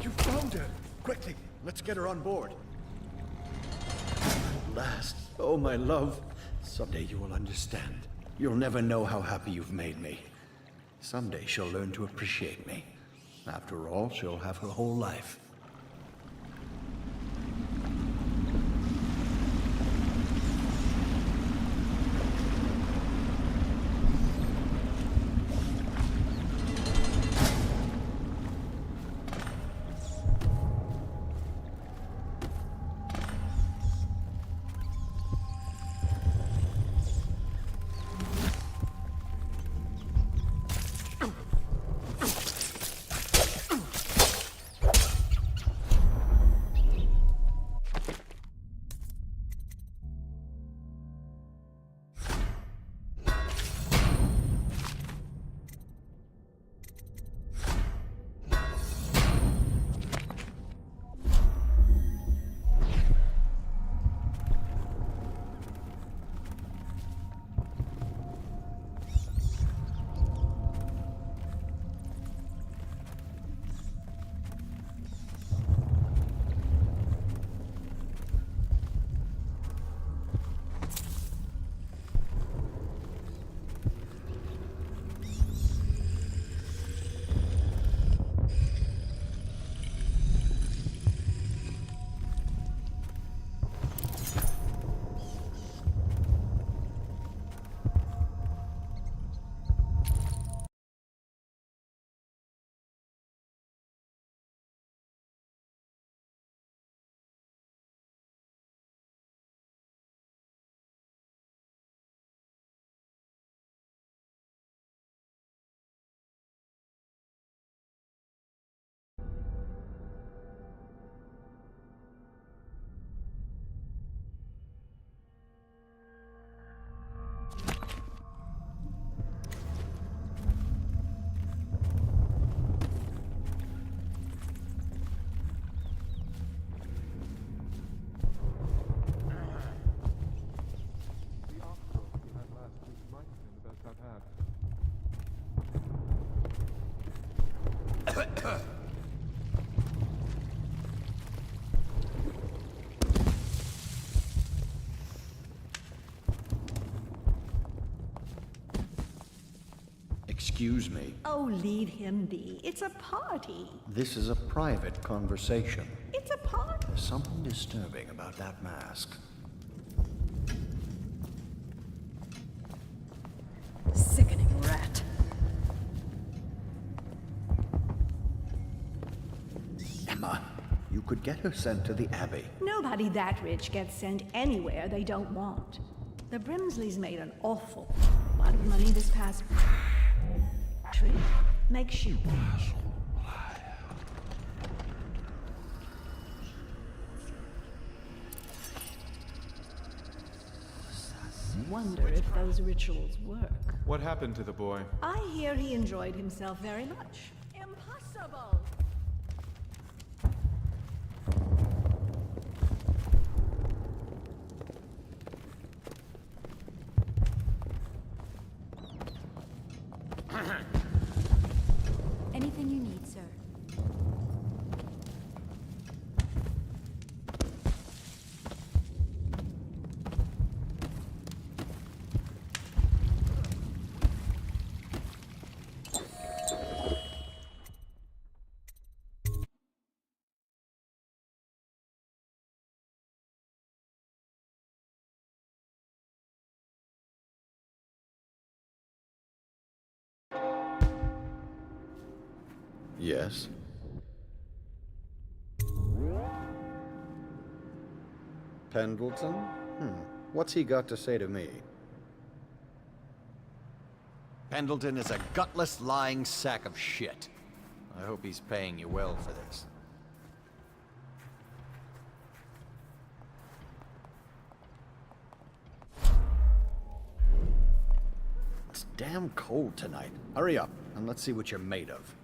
You found her! Quickly, let's get her on board. At last. Oh, my love. Someday you will understand. You'll never know how happy you've made me. Someday she'll learn to appreciate me. After all, she'll have her whole life. Excuse me. Oh, leave him be. It's a party. This is a private conversation. It's a party. There's something disturbing about that mask. Sickening rat. Emma, you could get her sent to the Abbey. Nobody that rich gets sent anywhere they don't want. The Brimsleys made an awful lot of money this past trip. Makes you wonder if those rituals work. What happened to the boy? I hear he enjoyed himself very much. Impossible! Anything you need, sir. Yes? Pendleton? What's he got to say to me? Pendleton is a gutless, lying sack of shit. I hope he's paying you well for this. It's damn cold tonight. Hurry up, and let's see what you're made of.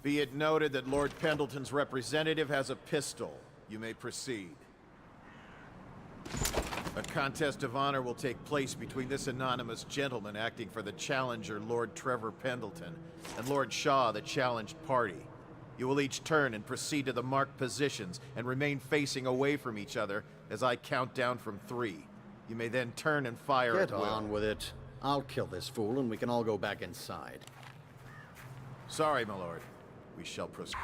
Be it noted that Lord Pendleton's representative has a pistol. You may proceed. A contest of honor will take place between this anonymous gentleman acting for the challenger, Lord Trevor Pendleton, and Lord Shaw, the challenged party. You will each turn and proceed to the marked positions and remain facing away from each other as I count down from 3. You may then turn and fire Get at will. on with it. I'll kill this fool and we can all go back inside. Sorry, my lord. We shall proceed.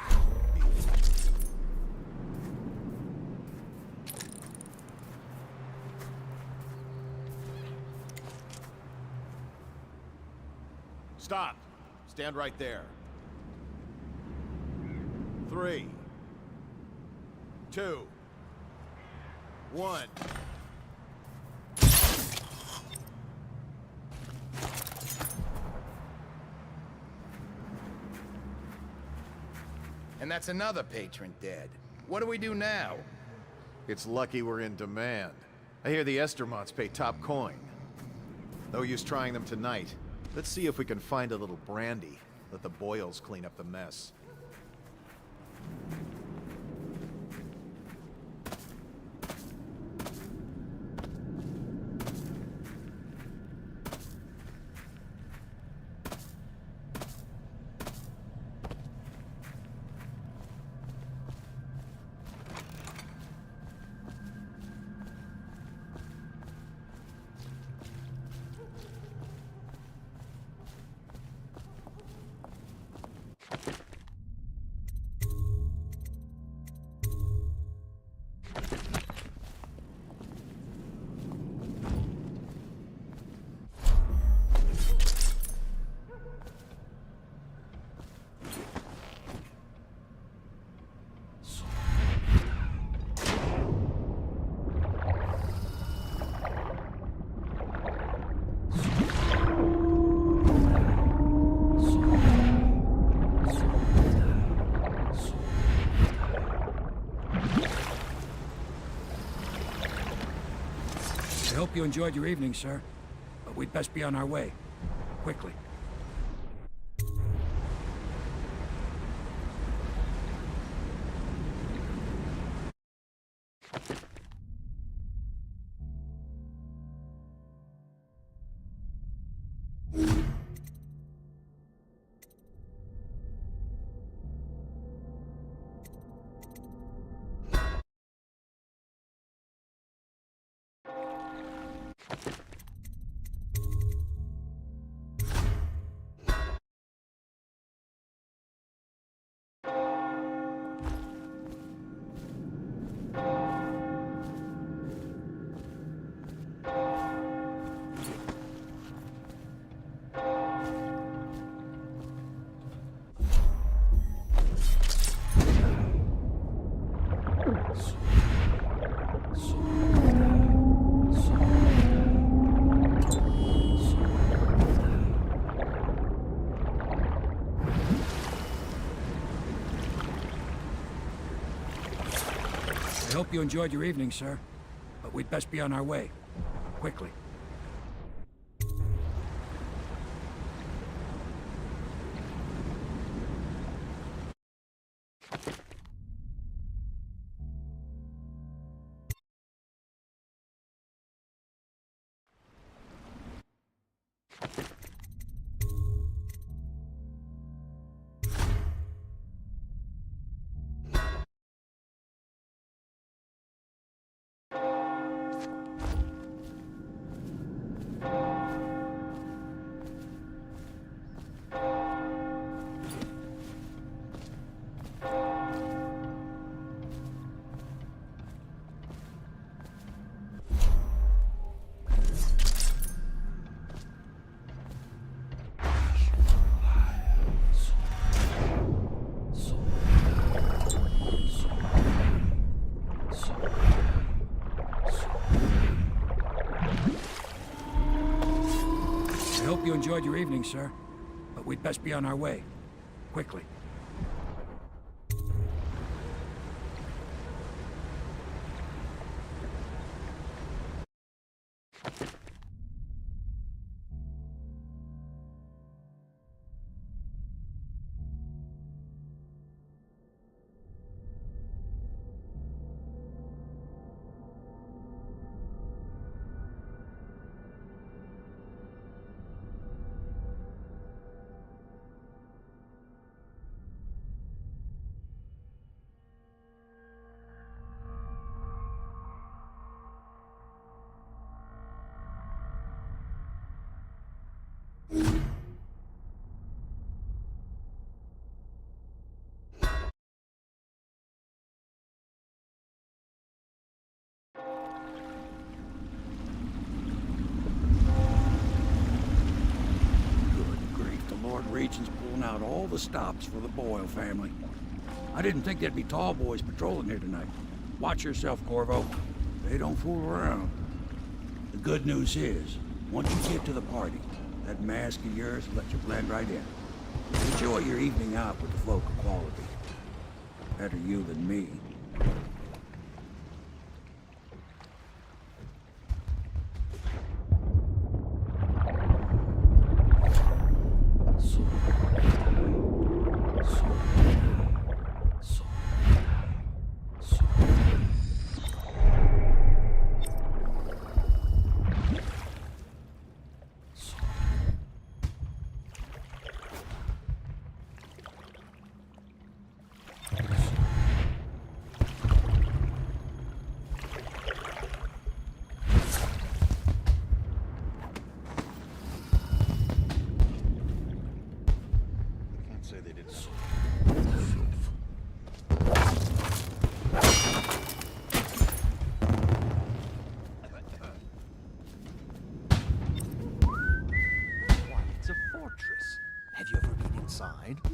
Stop. Stand right there. 3, 2, 1. And that's another patron dead. What do we do now? It's lucky we're in demand. I hear the Estermonts pay top coin. No use trying them tonight. Let's see if we can find a little brandy. Let the Boyles clean up the mess. I hope you enjoyed your evening, sir. But we'd best be on our way. Quickly. I hope you enjoyed your evening, sir. But we'd best be on our way. Quickly. I hope you enjoyed your evening, sir. But we'd best be on our way. Quickly. Regent's pulling out all the stops for the Boyle family. I didn't think there'd be tall boys patrolling here tonight. Watch yourself, Corvo. They don't fool around. The good news is, once you get to the party, that mask of yours will let you blend right in. Enjoy your evening out with the folk of quality. Better you than me.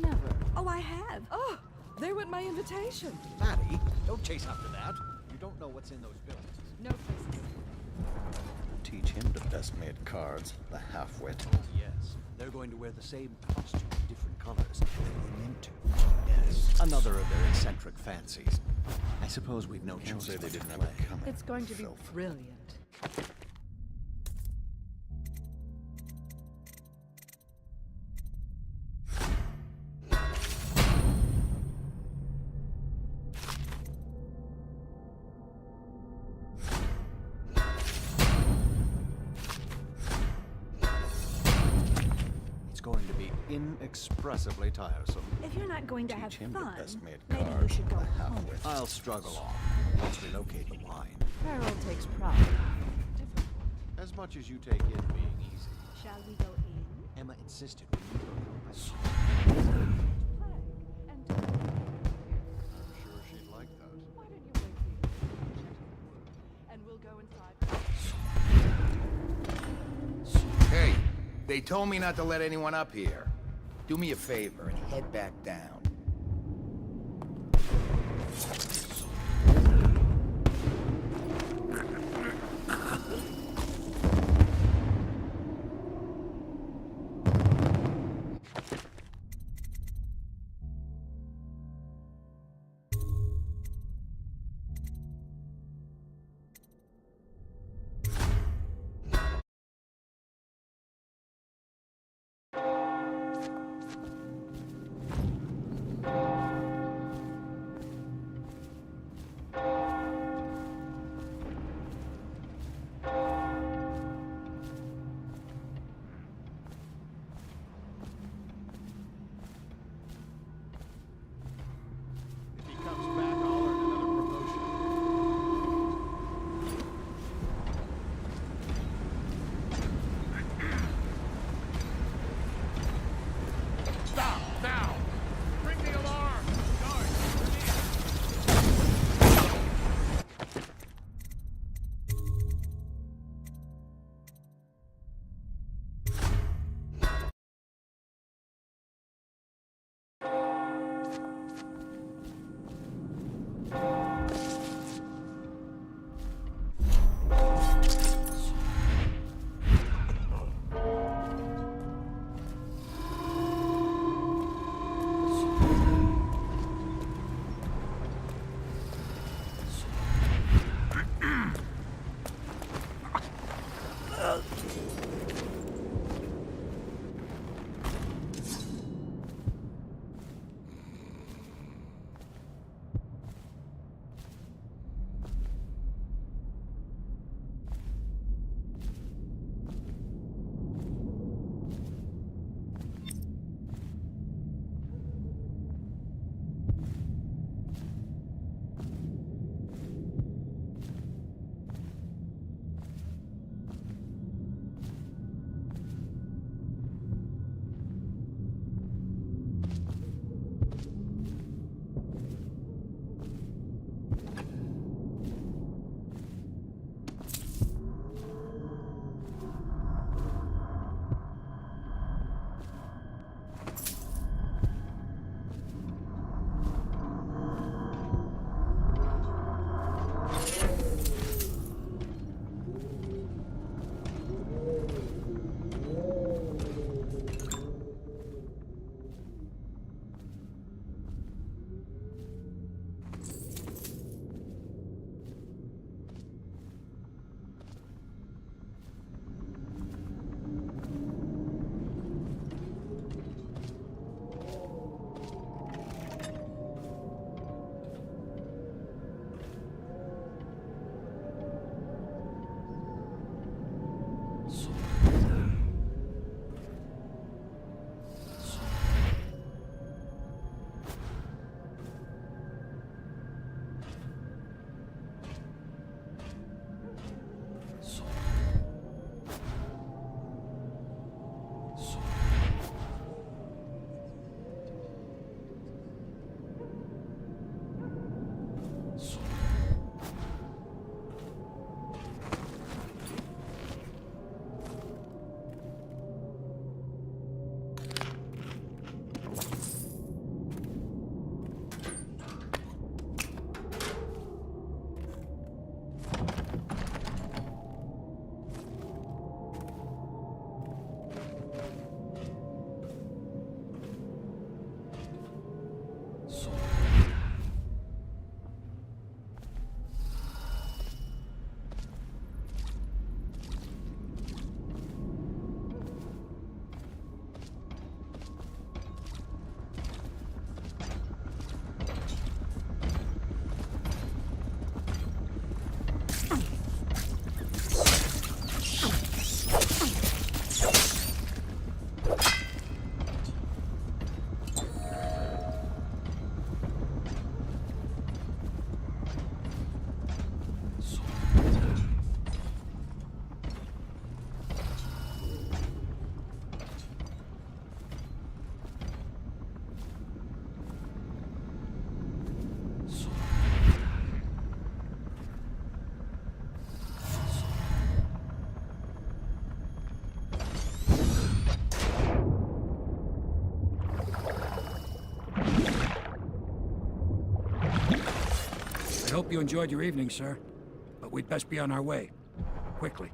Never. Oh, I have. Oh, there went my invitation. Maddie, don't chase after that. You don't know what's in those buildings. No place. Teach him the best-made cards, the half-wit. Oh, yes. They're going to wear the same costume in different colors that we're meant to. Yes. Another of their eccentric fancies. I suppose we've no choice. Say they didn't have it coming. It's going to be brilliant. Inexpressibly tiresome. If you're not going to have Him fun, the best-made maybe you cards, should go the home. half-wit. I'll struggle on. Once we locate the wine. Farrell takes pride. As As much as you take in being easy. Shall we go in? Emma insisted we go through And I'm sure she'd like that. why don't you wait here? And we'll go inside. Hey, they told me not to let anyone up here. Do me a favor and head back down. hope you enjoyed your evening, sir. But we'd best be on our way. Quickly.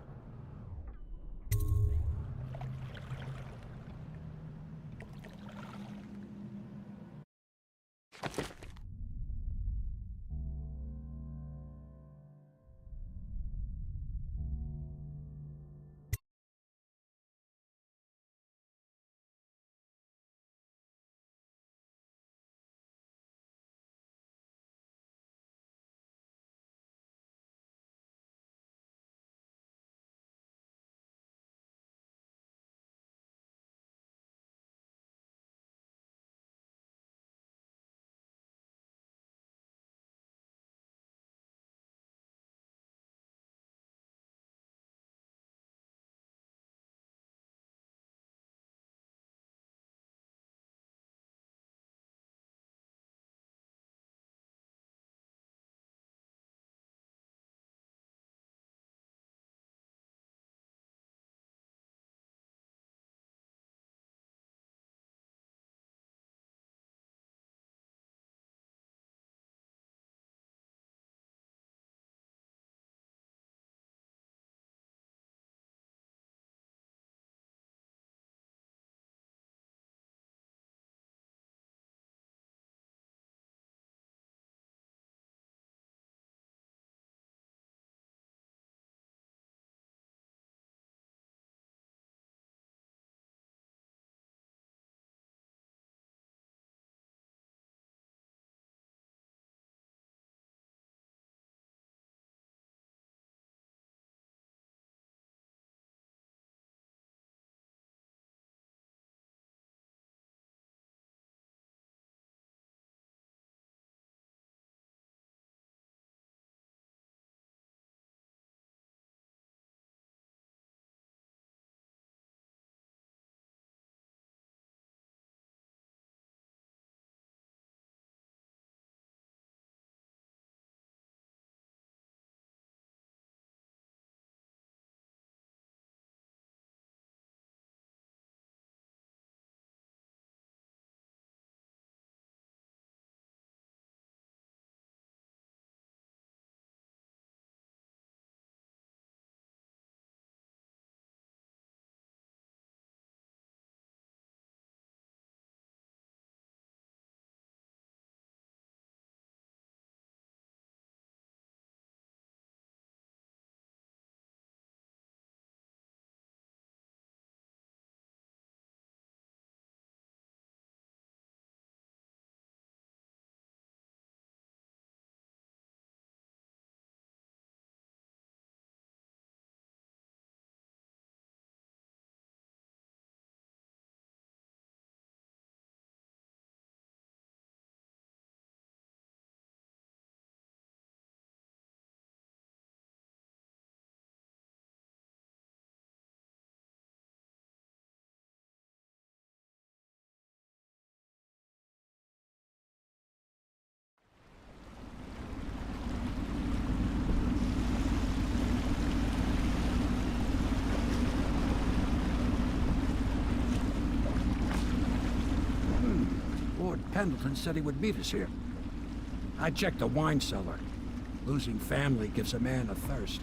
Lord Pendleton said he would meet us here. I checked the wine cellar. Losing family gives a man a thirst.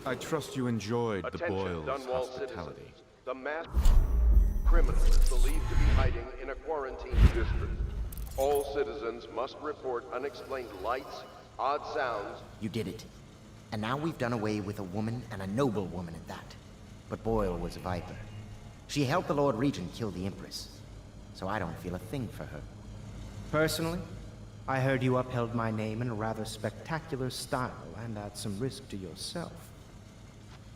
I trust you enjoyed the Attention, Boyle's Dunwall hospitality. citizens. The masked criminal is believed to be hiding in a quarantine district. All citizens must report unexplained lights, odd sounds. You did it. And now we've done away with a woman, and a noble woman at that. But Boyle was a viper. She helped the Lord Regent kill the Empress. So I don't feel a thing for her. Personally, I heard you upheld my name in a rather spectacular style and at some risk to yourself.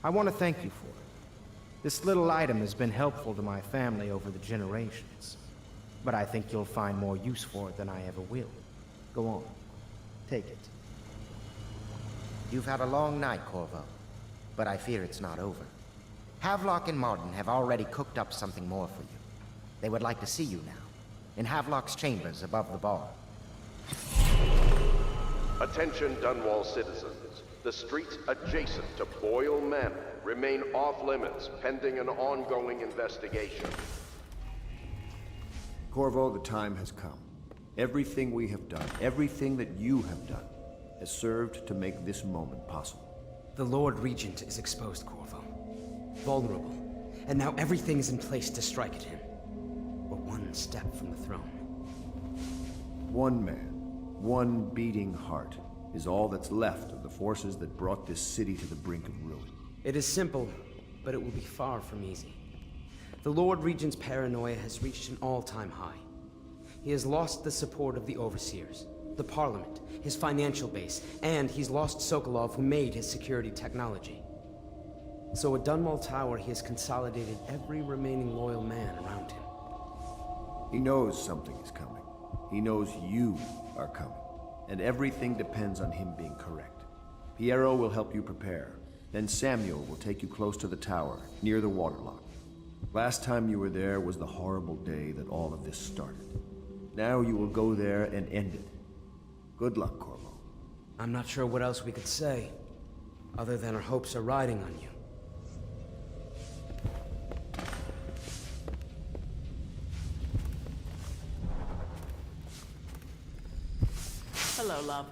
I want to thank you for it. This little item has been helpful to my family over the generations. But I think you'll find more use for it than I ever will. Go on. Take it. You've had a long night, Corvo. But I fear it's not over. Havelock and Martin have already cooked up something more for you. They would like to see you now, in Havelock's chambers above the bar. Attention, Dunwall citizens. The streets adjacent to Boyle Manor remain off-limits pending an ongoing investigation. Corvo, the time has come. Everything we have done, everything that you have done, has served to make this moment possible. The Lord Regent is exposed, Corvo. Vulnerable. And now everything is in place to strike at him. We're one step from the throne. One man, one beating heart, is all that's left of the forces that brought this city to the brink of ruin. It is simple, but it will be far from easy. The Lord Regent's paranoia has reached an all-time high. He has lost the support of the Overseers, the Parliament, his financial base, and he's lost Sokolov, who made his security technology. So at Dunwall Tower, he has consolidated every remaining loyal man around him. He knows something is coming. He knows you are coming. And everything depends on him being correct. Piero will help you prepare. Then Samuel will take you close to the tower, near the waterlock. Last time you were there was the horrible day that all of this started. Now you will go there and end it. Good luck, Corvo. I'm not sure what else we could say, other than our hopes are riding on you. Hello, love.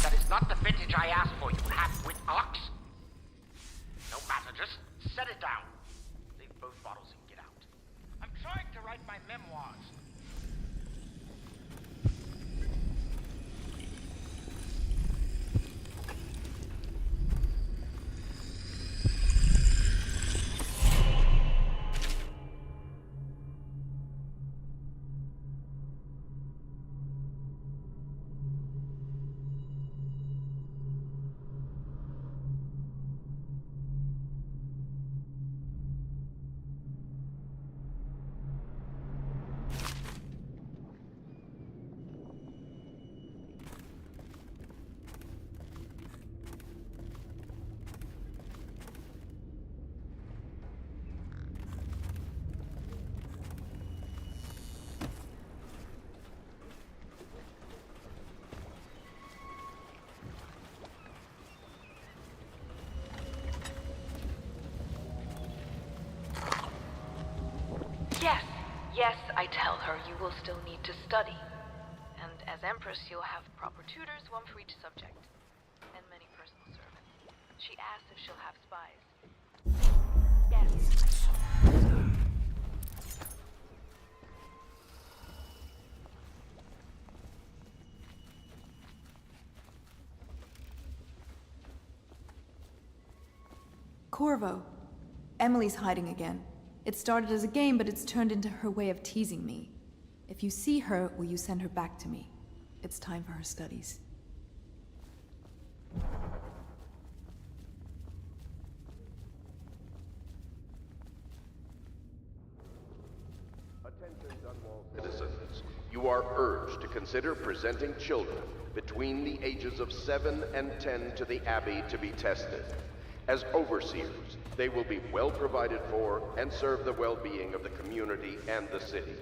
That is not the vintage I asked for, you half-wit ox. No matter, just set it down. Leave both bottles and get out. I'm trying to write my memoirs. Yes, I tell her you will still need to study. And as Empress, you'll have proper tutors, one for each subject. And many personal servants. She asks if she'll have spies. Yes, I tell her. Corvo. Emily's hiding again. It started as a game, but it's turned into her way of teasing me. If you see her, will you send her back to me? It's time for her studies. Attention, Dunwall citizens. You are urged to consider presenting children between the ages of 7 and 10 to the Abbey to be tested. As overseers, they will be well provided for and serve the well-being of the community and the city.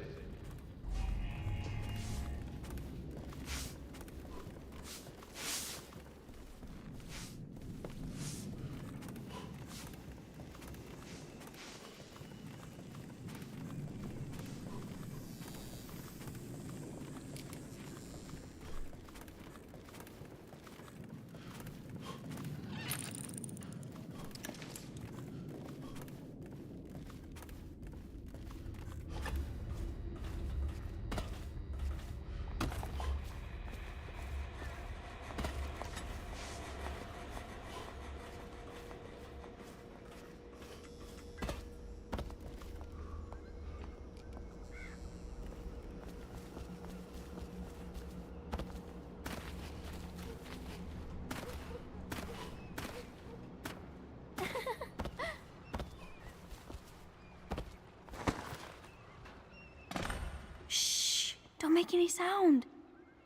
make any sound.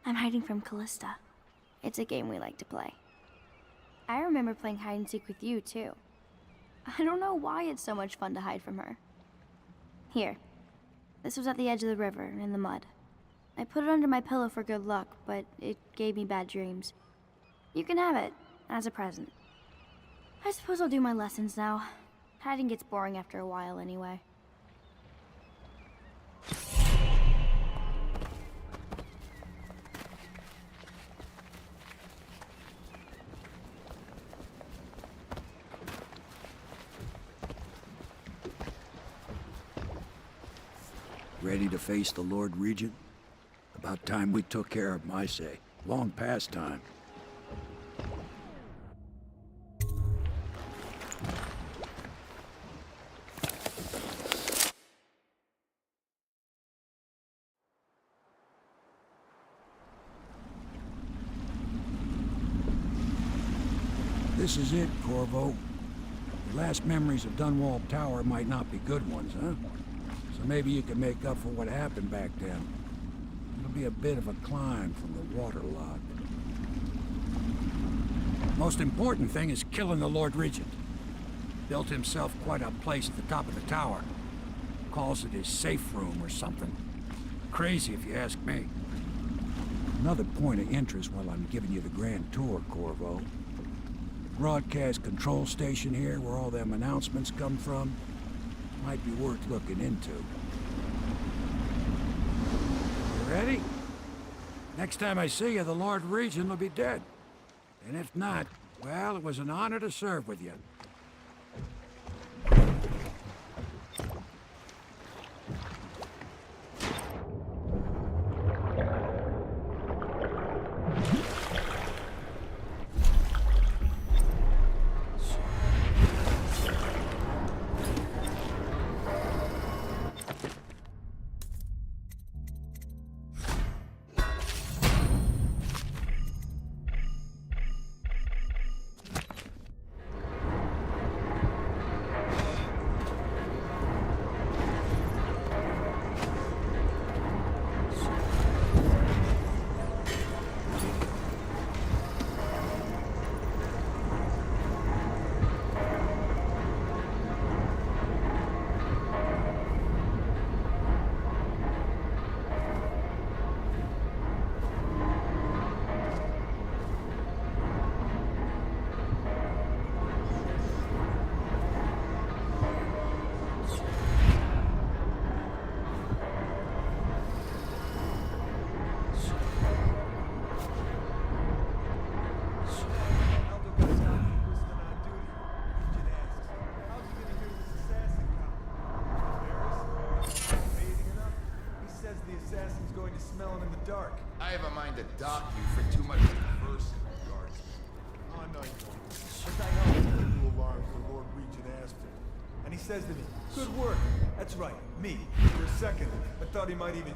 I'm hiding from Callista. It's a game we like to play. I remember playing hide and seek with you, too. I don't know why it's so much fun to hide from her. Here. This was at the edge of the river, in the mud. I put it under my pillow for good luck, but it gave me bad dreams. You can have it, as a present. I suppose I'll do my lessons now. Hiding gets boring after a while anyway. Ready to face the Lord Regent? About time we took care of him, I say. Long past time. This is it, Corvo. Your last memories of Dunwall Tower might not be good ones, huh? So maybe you can make up for what happened back then. It'll be a bit of a climb from the waterlogged. Most important thing is killing the Lord Regent. Built himself quite a place at the top of the tower. Calls it his safe room or something. Crazy if you ask me. Another point of interest while I'm giving you the grand tour, Corvo. Broadcast control station here where all them announcements come from. Might be worth looking into. You ready? Next time I see you, the Lord Regent will be dead. And if not, well, it was an honor to serve with you. I have a mind to dock you for too much reverse guards. Oh, no, you won't. But I helped him with the alarms the Lord Regent asked for. And he says to me, good work. That's right, me. For a second, I thought he might even...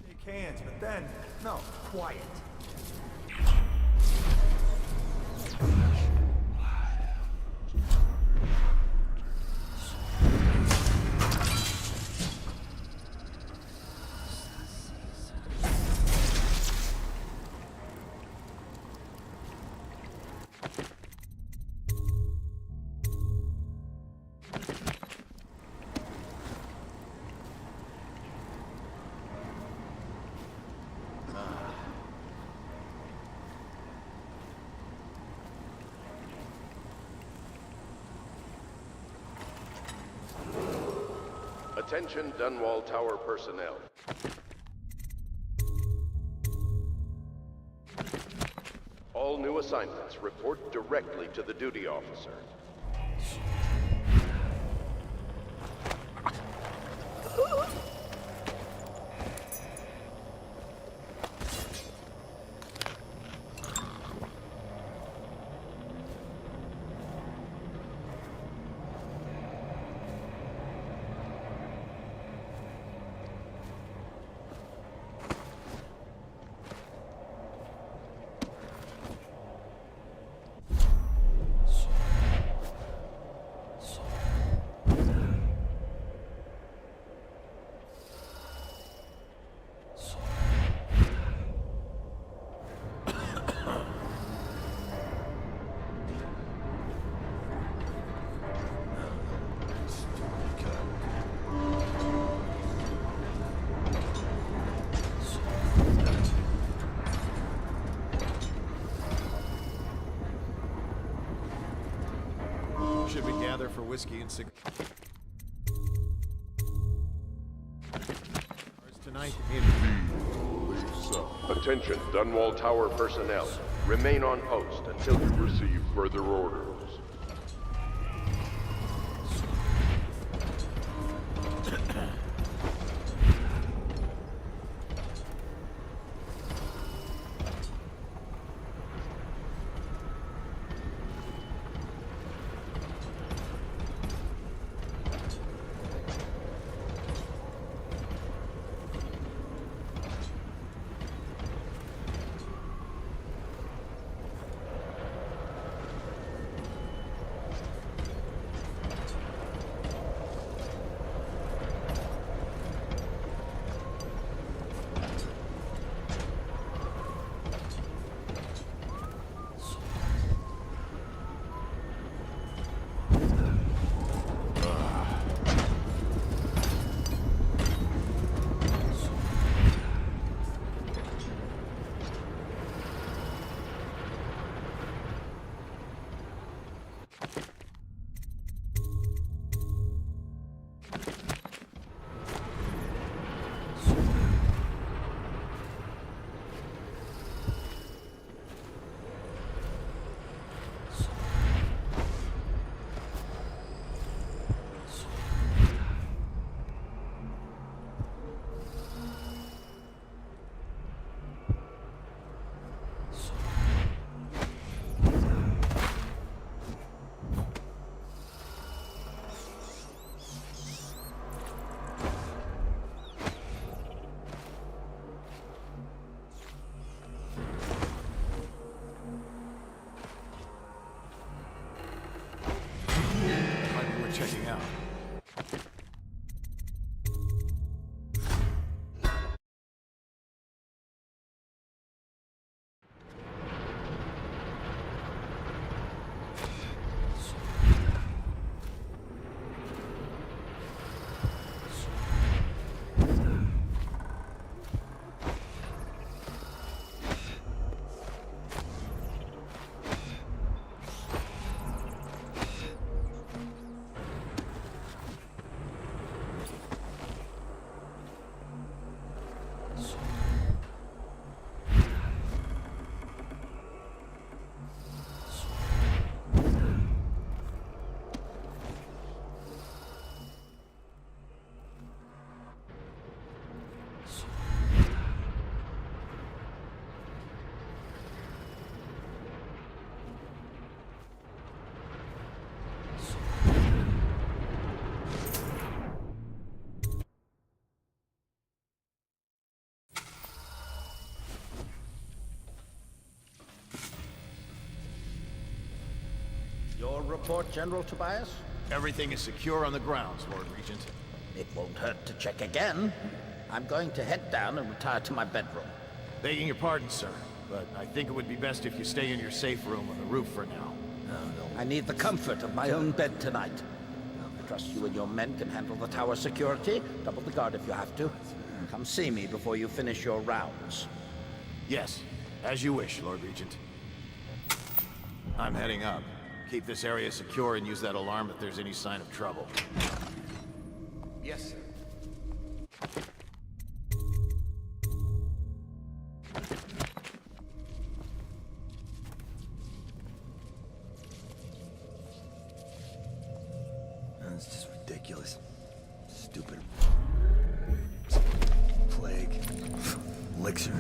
shake hands, but then, no, quiet. Attention Dunwall Tower personnel. All new assignments report directly to the duty officer. whiskey and cigars tonight. Attention, Dunwall Tower personnel. Remain on post until you receive further orders. Checking out. Your report, General Tobias? Everything is secure on the grounds, Lord Regent. It won't hurt to check again. I'm going to head down and retire to my bedroom. Begging your pardon, sir, but I think it would be best if you stay in your safe room on the roof for now. I need the comfort of my own bed tonight. I trust you and your men can handle the tower security. Double the guard if you have to. Come see me before you finish your rounds. Yes, as you wish, Lord Regent. I'm heading up. Keep this area secure and use that alarm if there's any sign of trouble. Yes, sir. That's just ridiculous. Stupid plague. Elixir.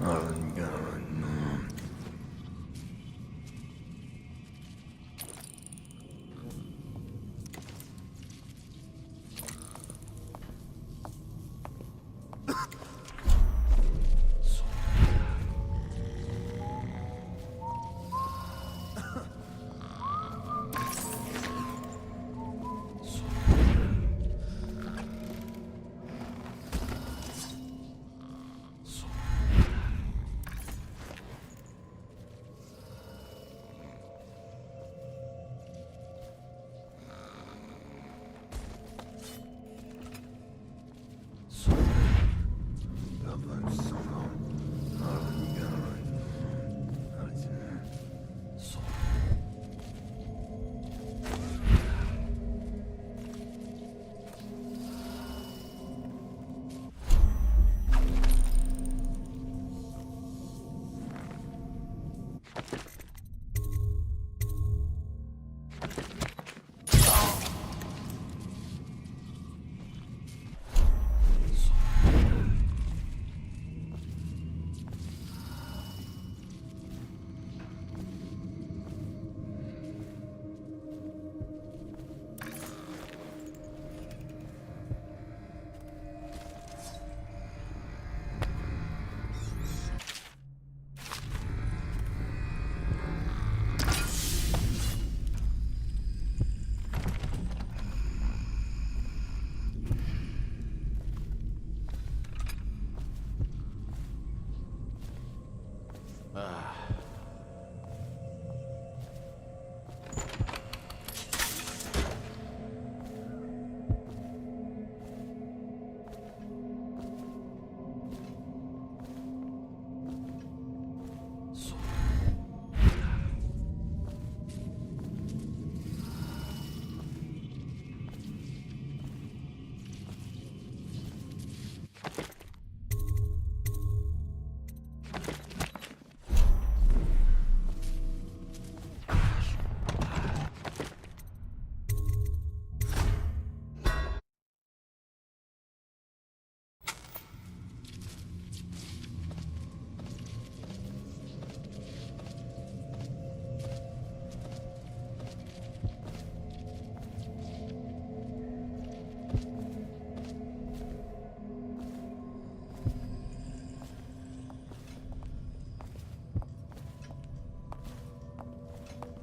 Oh, God, no.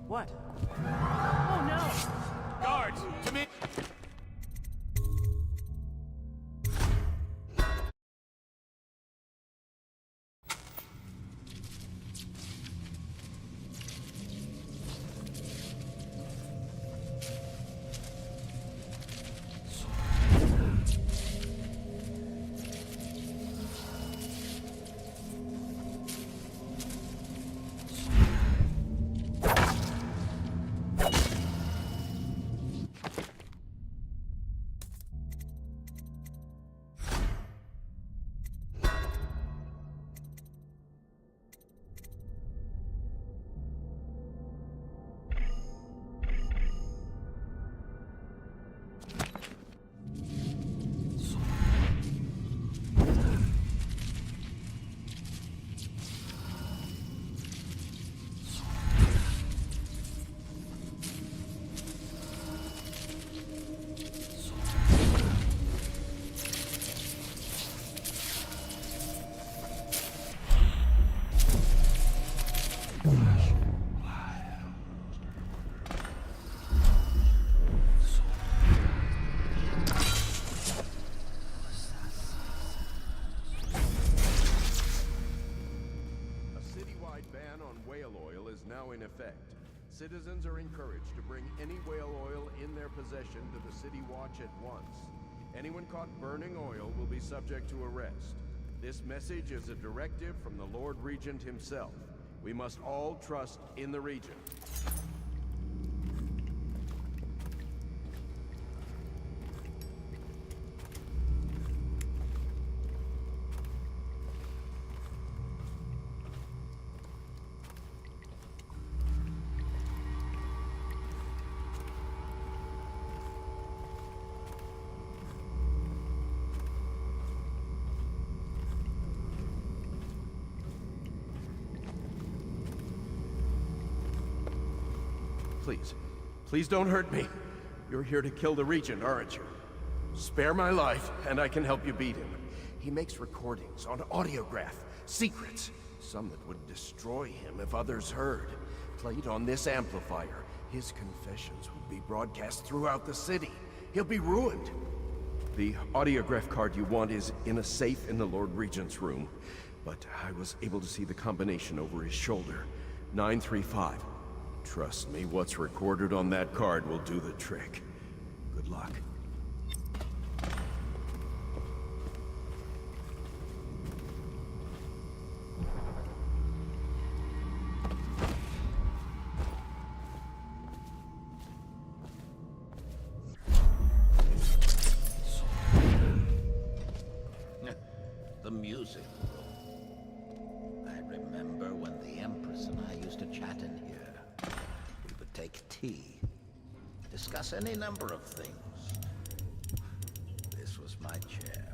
What? Oh no! Guards, to me! Now in effect. Citizens are encouraged to bring any whale oil in their possession to the City Watch at once. Anyone caught burning oil will be subject to arrest. This message is a directive from the Lord Regent himself. We must all trust in the Regent. Please. Please don't hurt me. You're here to kill the Regent, aren't you? Spare my life, and I can help you beat him. He makes recordings on audiograph, secrets. Some that would destroy him if others heard. Played on this amplifier, his confessions would be broadcast throughout the city. He'll be ruined. The audiograph card you want is in a safe in the Lord Regent's room. But I was able to see the combination over his shoulder. 935. Trust me, what's recorded on that card will do the trick. Good luck. The music. I remember when the Empress and I used to take tea, discuss any number of things. This was my chair.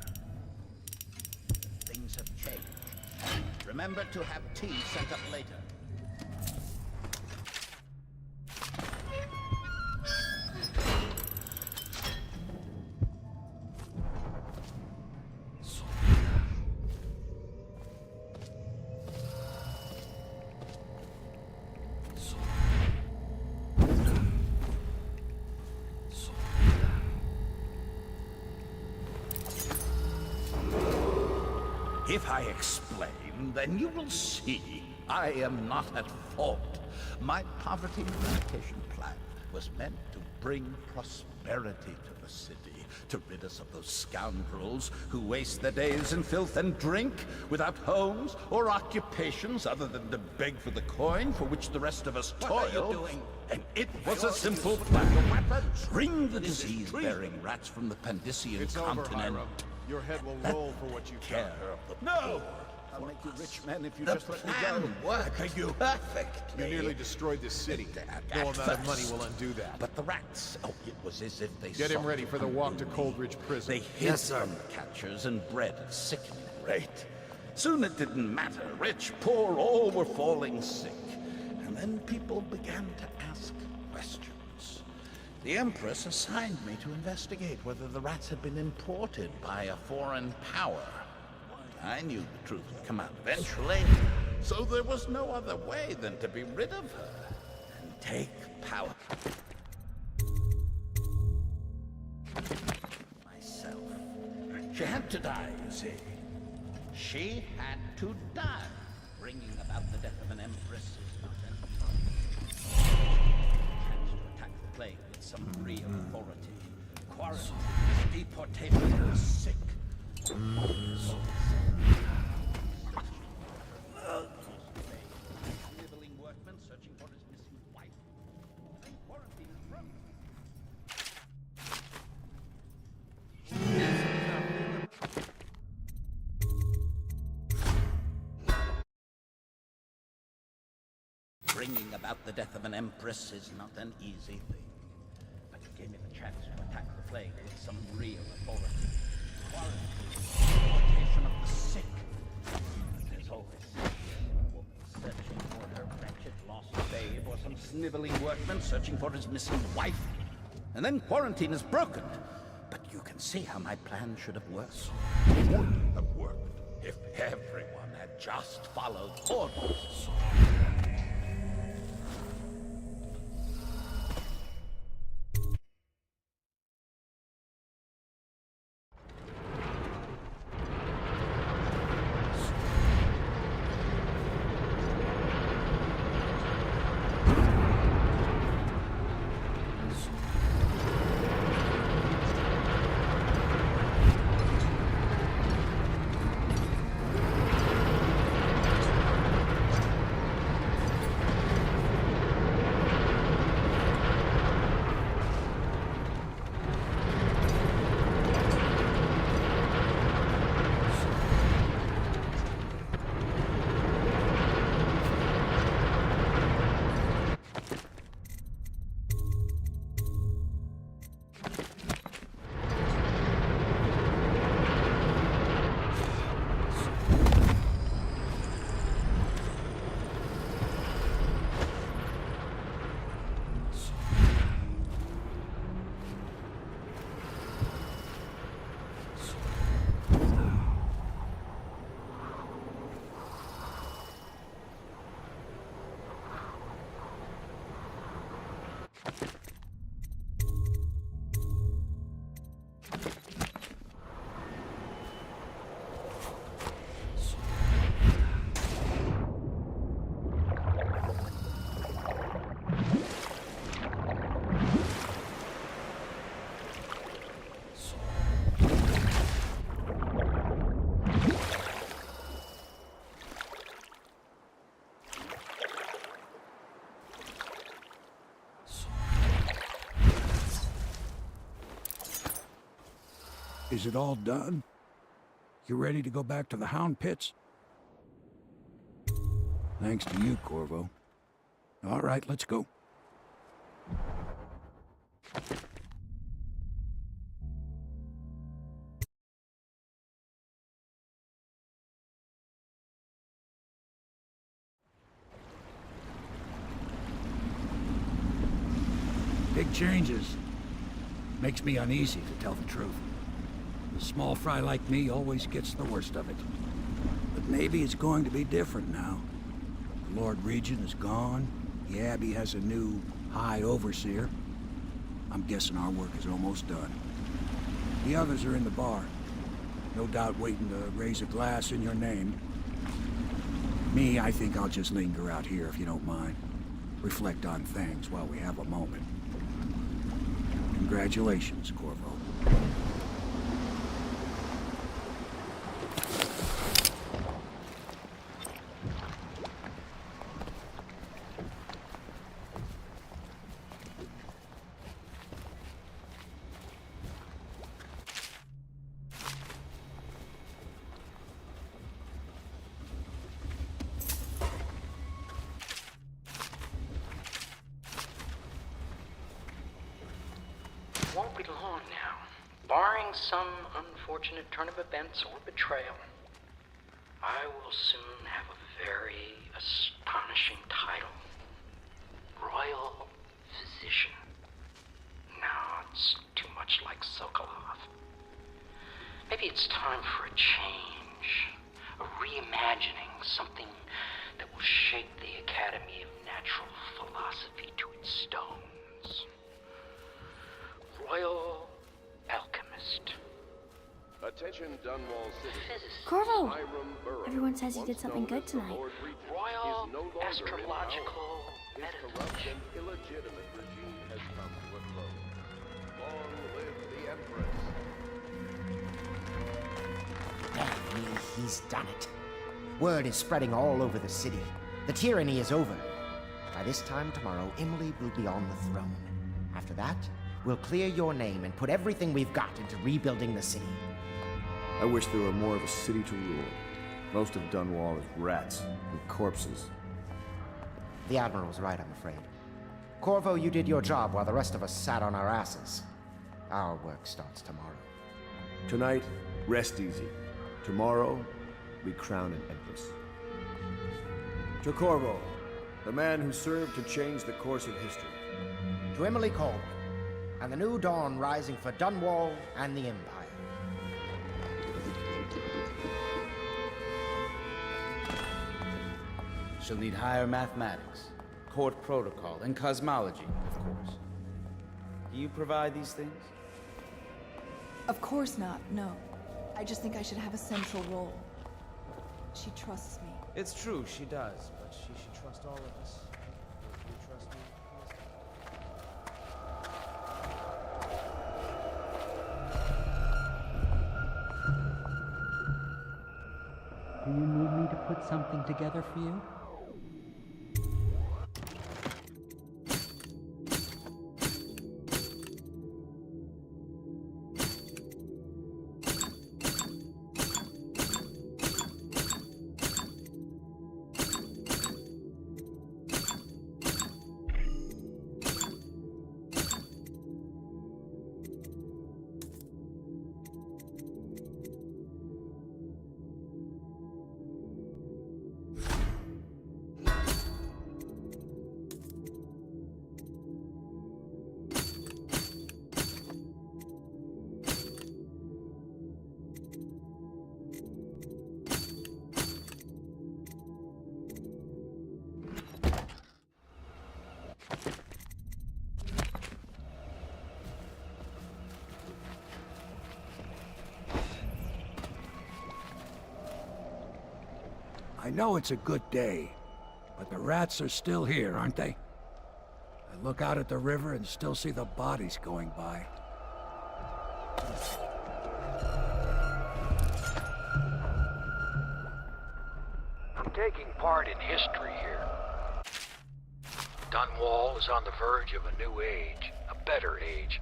Things have changed. Remember to have tea set up later. If I explain, then you will see I am not at fault. My poverty eradication plan was meant to bring prosperity to the city, to rid us of those scoundrels who waste their days in filth and drink, without homes or occupations other than to beg for the coin for which the rest of us toil. What are you doing? And it was a simple plan. Bring the disease-bearing rats from the Pandician continent. Your head will roll for what you've care done. of the No! I'll make you rich men if you just let me go. Worked you perfectly. You nearly destroyed this city. No amount of money will undo that. But the rats, oh, it was as if they Get him ready for the walk to Coldridge Prison. They hid from the catchers and bred at a sickening rate. Soon it didn't matter. Rich, poor, all were falling sick. And then people began to ask questions. The Empress assigned me to investigate whether the rats had been imported by a foreign power. I knew the truth would come out eventually, so there was no other way than to be rid of her and take power. Myself. She had to die, you see. She had to die. Bringing about the death of an Empress is not an chance to attack the plague with some real authority. Quarantine, deportation of the sick. Sniveling workman searching for his missing wife. Then quarantine is broken. Bringing about the death of an empress is not an easy thing. But it gave me the chance to attack the plague with some real authority. Quarantine, of the sick. But there's always a woman searching for her wretched lost babe, or some sniveling workman searching for his missing wife. And then quarantine is broken. But you can see how my plan should have worked. It wouldn't have worked if everyone had just followed orders. Is it all done? You ready to go back to the Hound Pits? Thanks to you, Corvo. All right, let's go. Big changes. Makes me uneasy, to tell the truth. A small fry like me always gets the worst of it. But maybe it's going to be different now. The Lord Regent is gone. The Abbey has a new High Overseer. I'm guessing our work is almost done. The others are in the bar. No doubt waiting to raise a glass in your name. Me, I think I'll just linger out here if you don't mind. Reflect on things while we have a moment. Congratulations, Corvo. Won't be long now, barring some unfortunate turn of events or betrayal. I will soon have a very astonishing title. Royal Physician. No, it's too much like Sokolov. Maybe it's time for a change. A reimagining, something that will shake the Academy of Natural Philosophy to its stones. Royal Alchemist. Attention Dunwall citizens. Corvo! Hiram Burrow, Everyone says he once did something known good as the tonight. Lord Regent, Royal is no longer in Astrological power. His corrupt and illegitimate regime has come to a close. Long live the Empress. Damn me, he's done it. Word is spreading all over the city. The tyranny is over. By this time tomorrow, Emily will be on the throne. After that, we'll clear your name and put everything we've got into rebuilding the city. I wish there were more of a city to rule. Most of Dunwall is rats and corpses. The Admiral's right, I'm afraid. Corvo, you did your job while the rest of us sat on our asses. Our work starts tomorrow. Tonight, rest easy. Tomorrow, we crown an empress. To Corvo, the man who served to change the course of history. To Emily Colwyn, and the new dawn rising for Dunwall and the Empire. She'll need higher mathematics, court protocol, and cosmology, of course. Do you provide these things? Of course not, no. I just think I should have a central role. She trusts me. It's true, she does, but she should trust all of us. Do you trust me? Do you need me to put something together for you? I know it's a good day, but the rats are still here, aren't they? I look out at the river and still see the bodies going by. I'm taking part in history here. Dunwall is on the verge of a new age, a better age.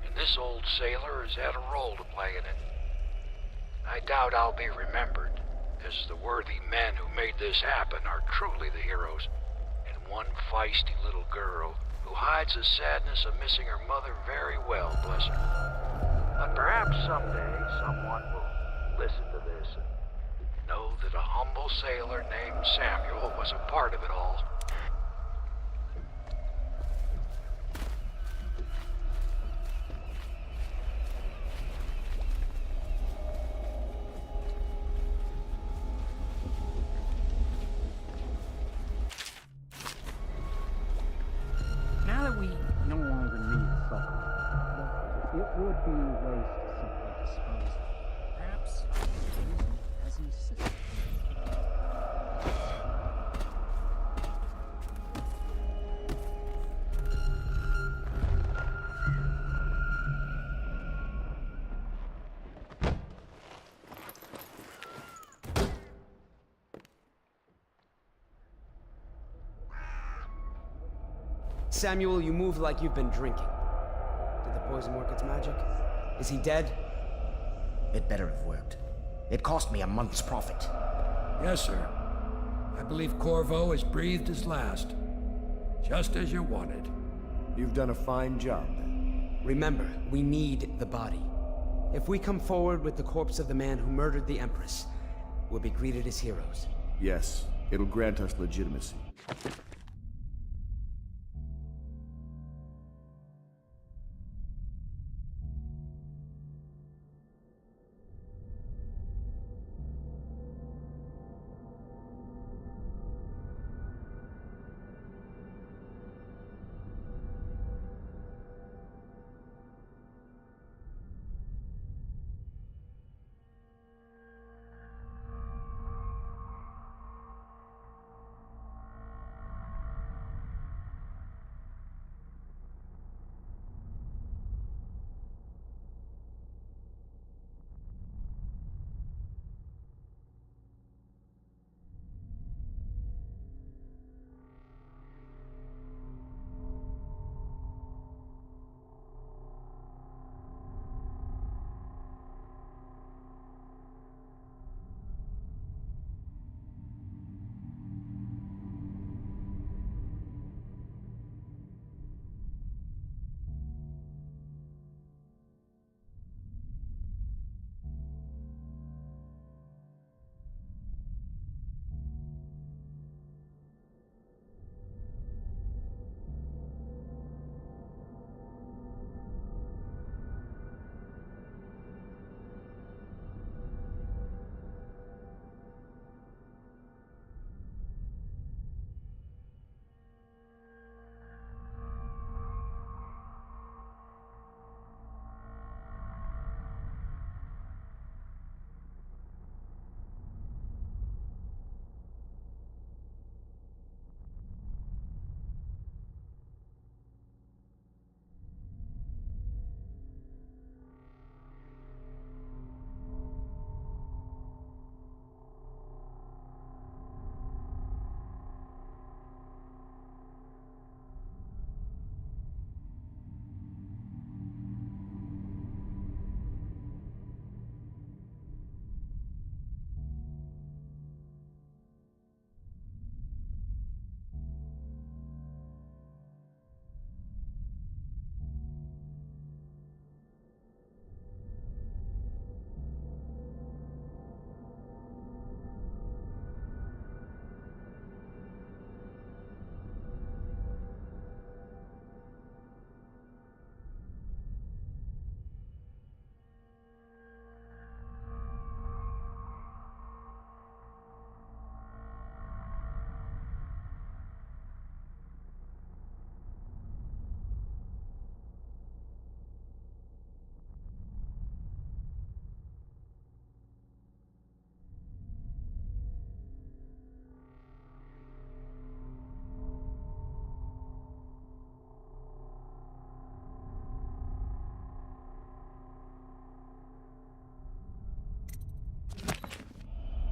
And this old sailor has had a role to play in it. I doubt I'll be remembered, as the worthy men who made this happen are truly the heroes, and one feisty little girl who hides the sadness of missing her mother very well, bless her. But perhaps someday someone will listen to this and know that a humble sailor named Samuel was a part of it all. Now that we no longer need Sokol, it would be waste to simply dispose of it. Perhaps use him as an assistant. Samuel, you move like you've been drinking. Did the poison work its magic? Is he dead? It better have worked. It cost me a month's profit. Yes, sir. I believe Corvo has breathed his last. Just as you wanted. You've done a fine job, then. Remember, we need the body. If we come forward with the corpse of the man who murdered the Empress, we'll be greeted as heroes. Yes, it'll grant us legitimacy.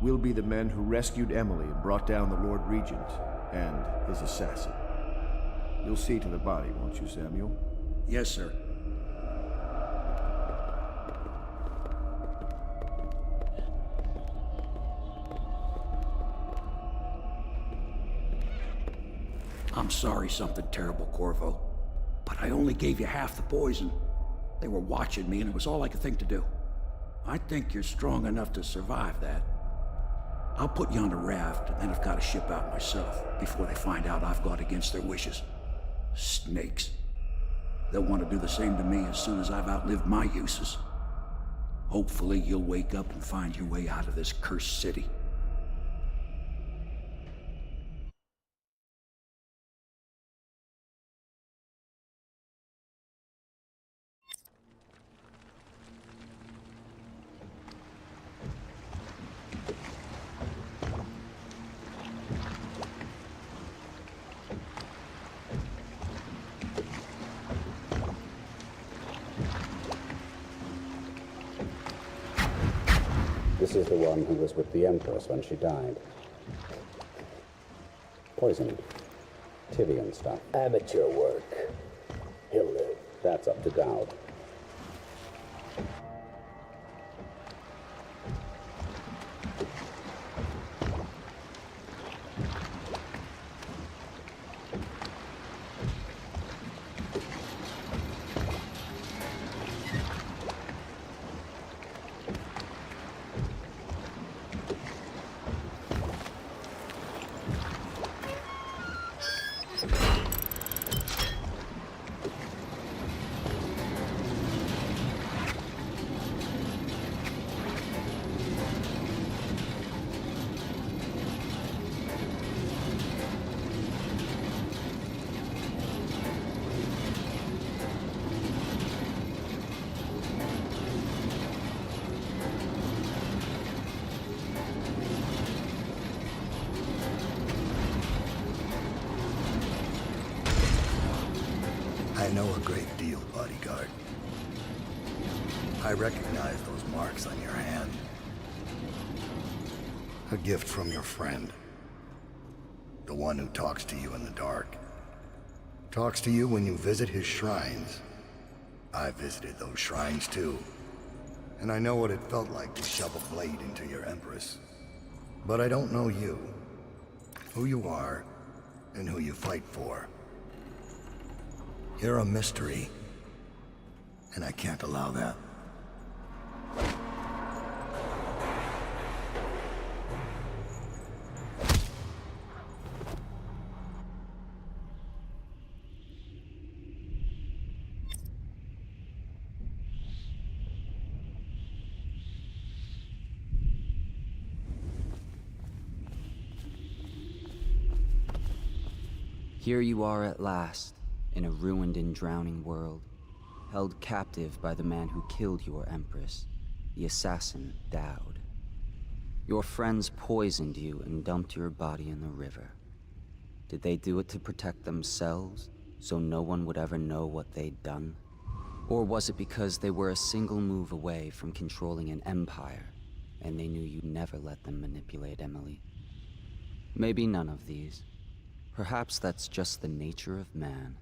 We'll be the men who rescued Emily and brought down the Lord Regent and his assassin. You'll see to the body, won't you, Samuel? Yes, sir. I'm sorry something terrible, Corvo. But I only gave you half the poison. They were watching me, and it was all I could think to do. I think you're strong enough to survive that. I'll put you on a raft, and then I've got to ship out myself before they find out I've gone against their wishes. Snakes. They'll want to do the same to me as soon as I've outlived my uses. Hopefully you'll wake up and find your way out of this cursed city. This is the one who was with the Empress when she died. Poisoned. Tivian stuff. Amateur work. He'll live. That's up to Dowd. I know a great deal, bodyguard. I recognize those marks on your hand. A gift from your friend. The one who talks to you in the dark. Talks to you when you visit his shrines. I visited those shrines too. And I know what it felt like to shove a blade into your Empress. But I don't know you. Who you are, and who you fight for. You're a mystery, and I can't allow that. Here you are at last, in a ruined and drowning world, held captive by the man who killed your Empress, the assassin Dowd. Your friends poisoned you and dumped your body in the river. Did they do it to protect themselves, so no one would ever know what they'd done? Or was it because they were a single move away from controlling an empire, and they knew you'd never let them manipulate Emily? Maybe none of these. Perhaps that's just the nature of man.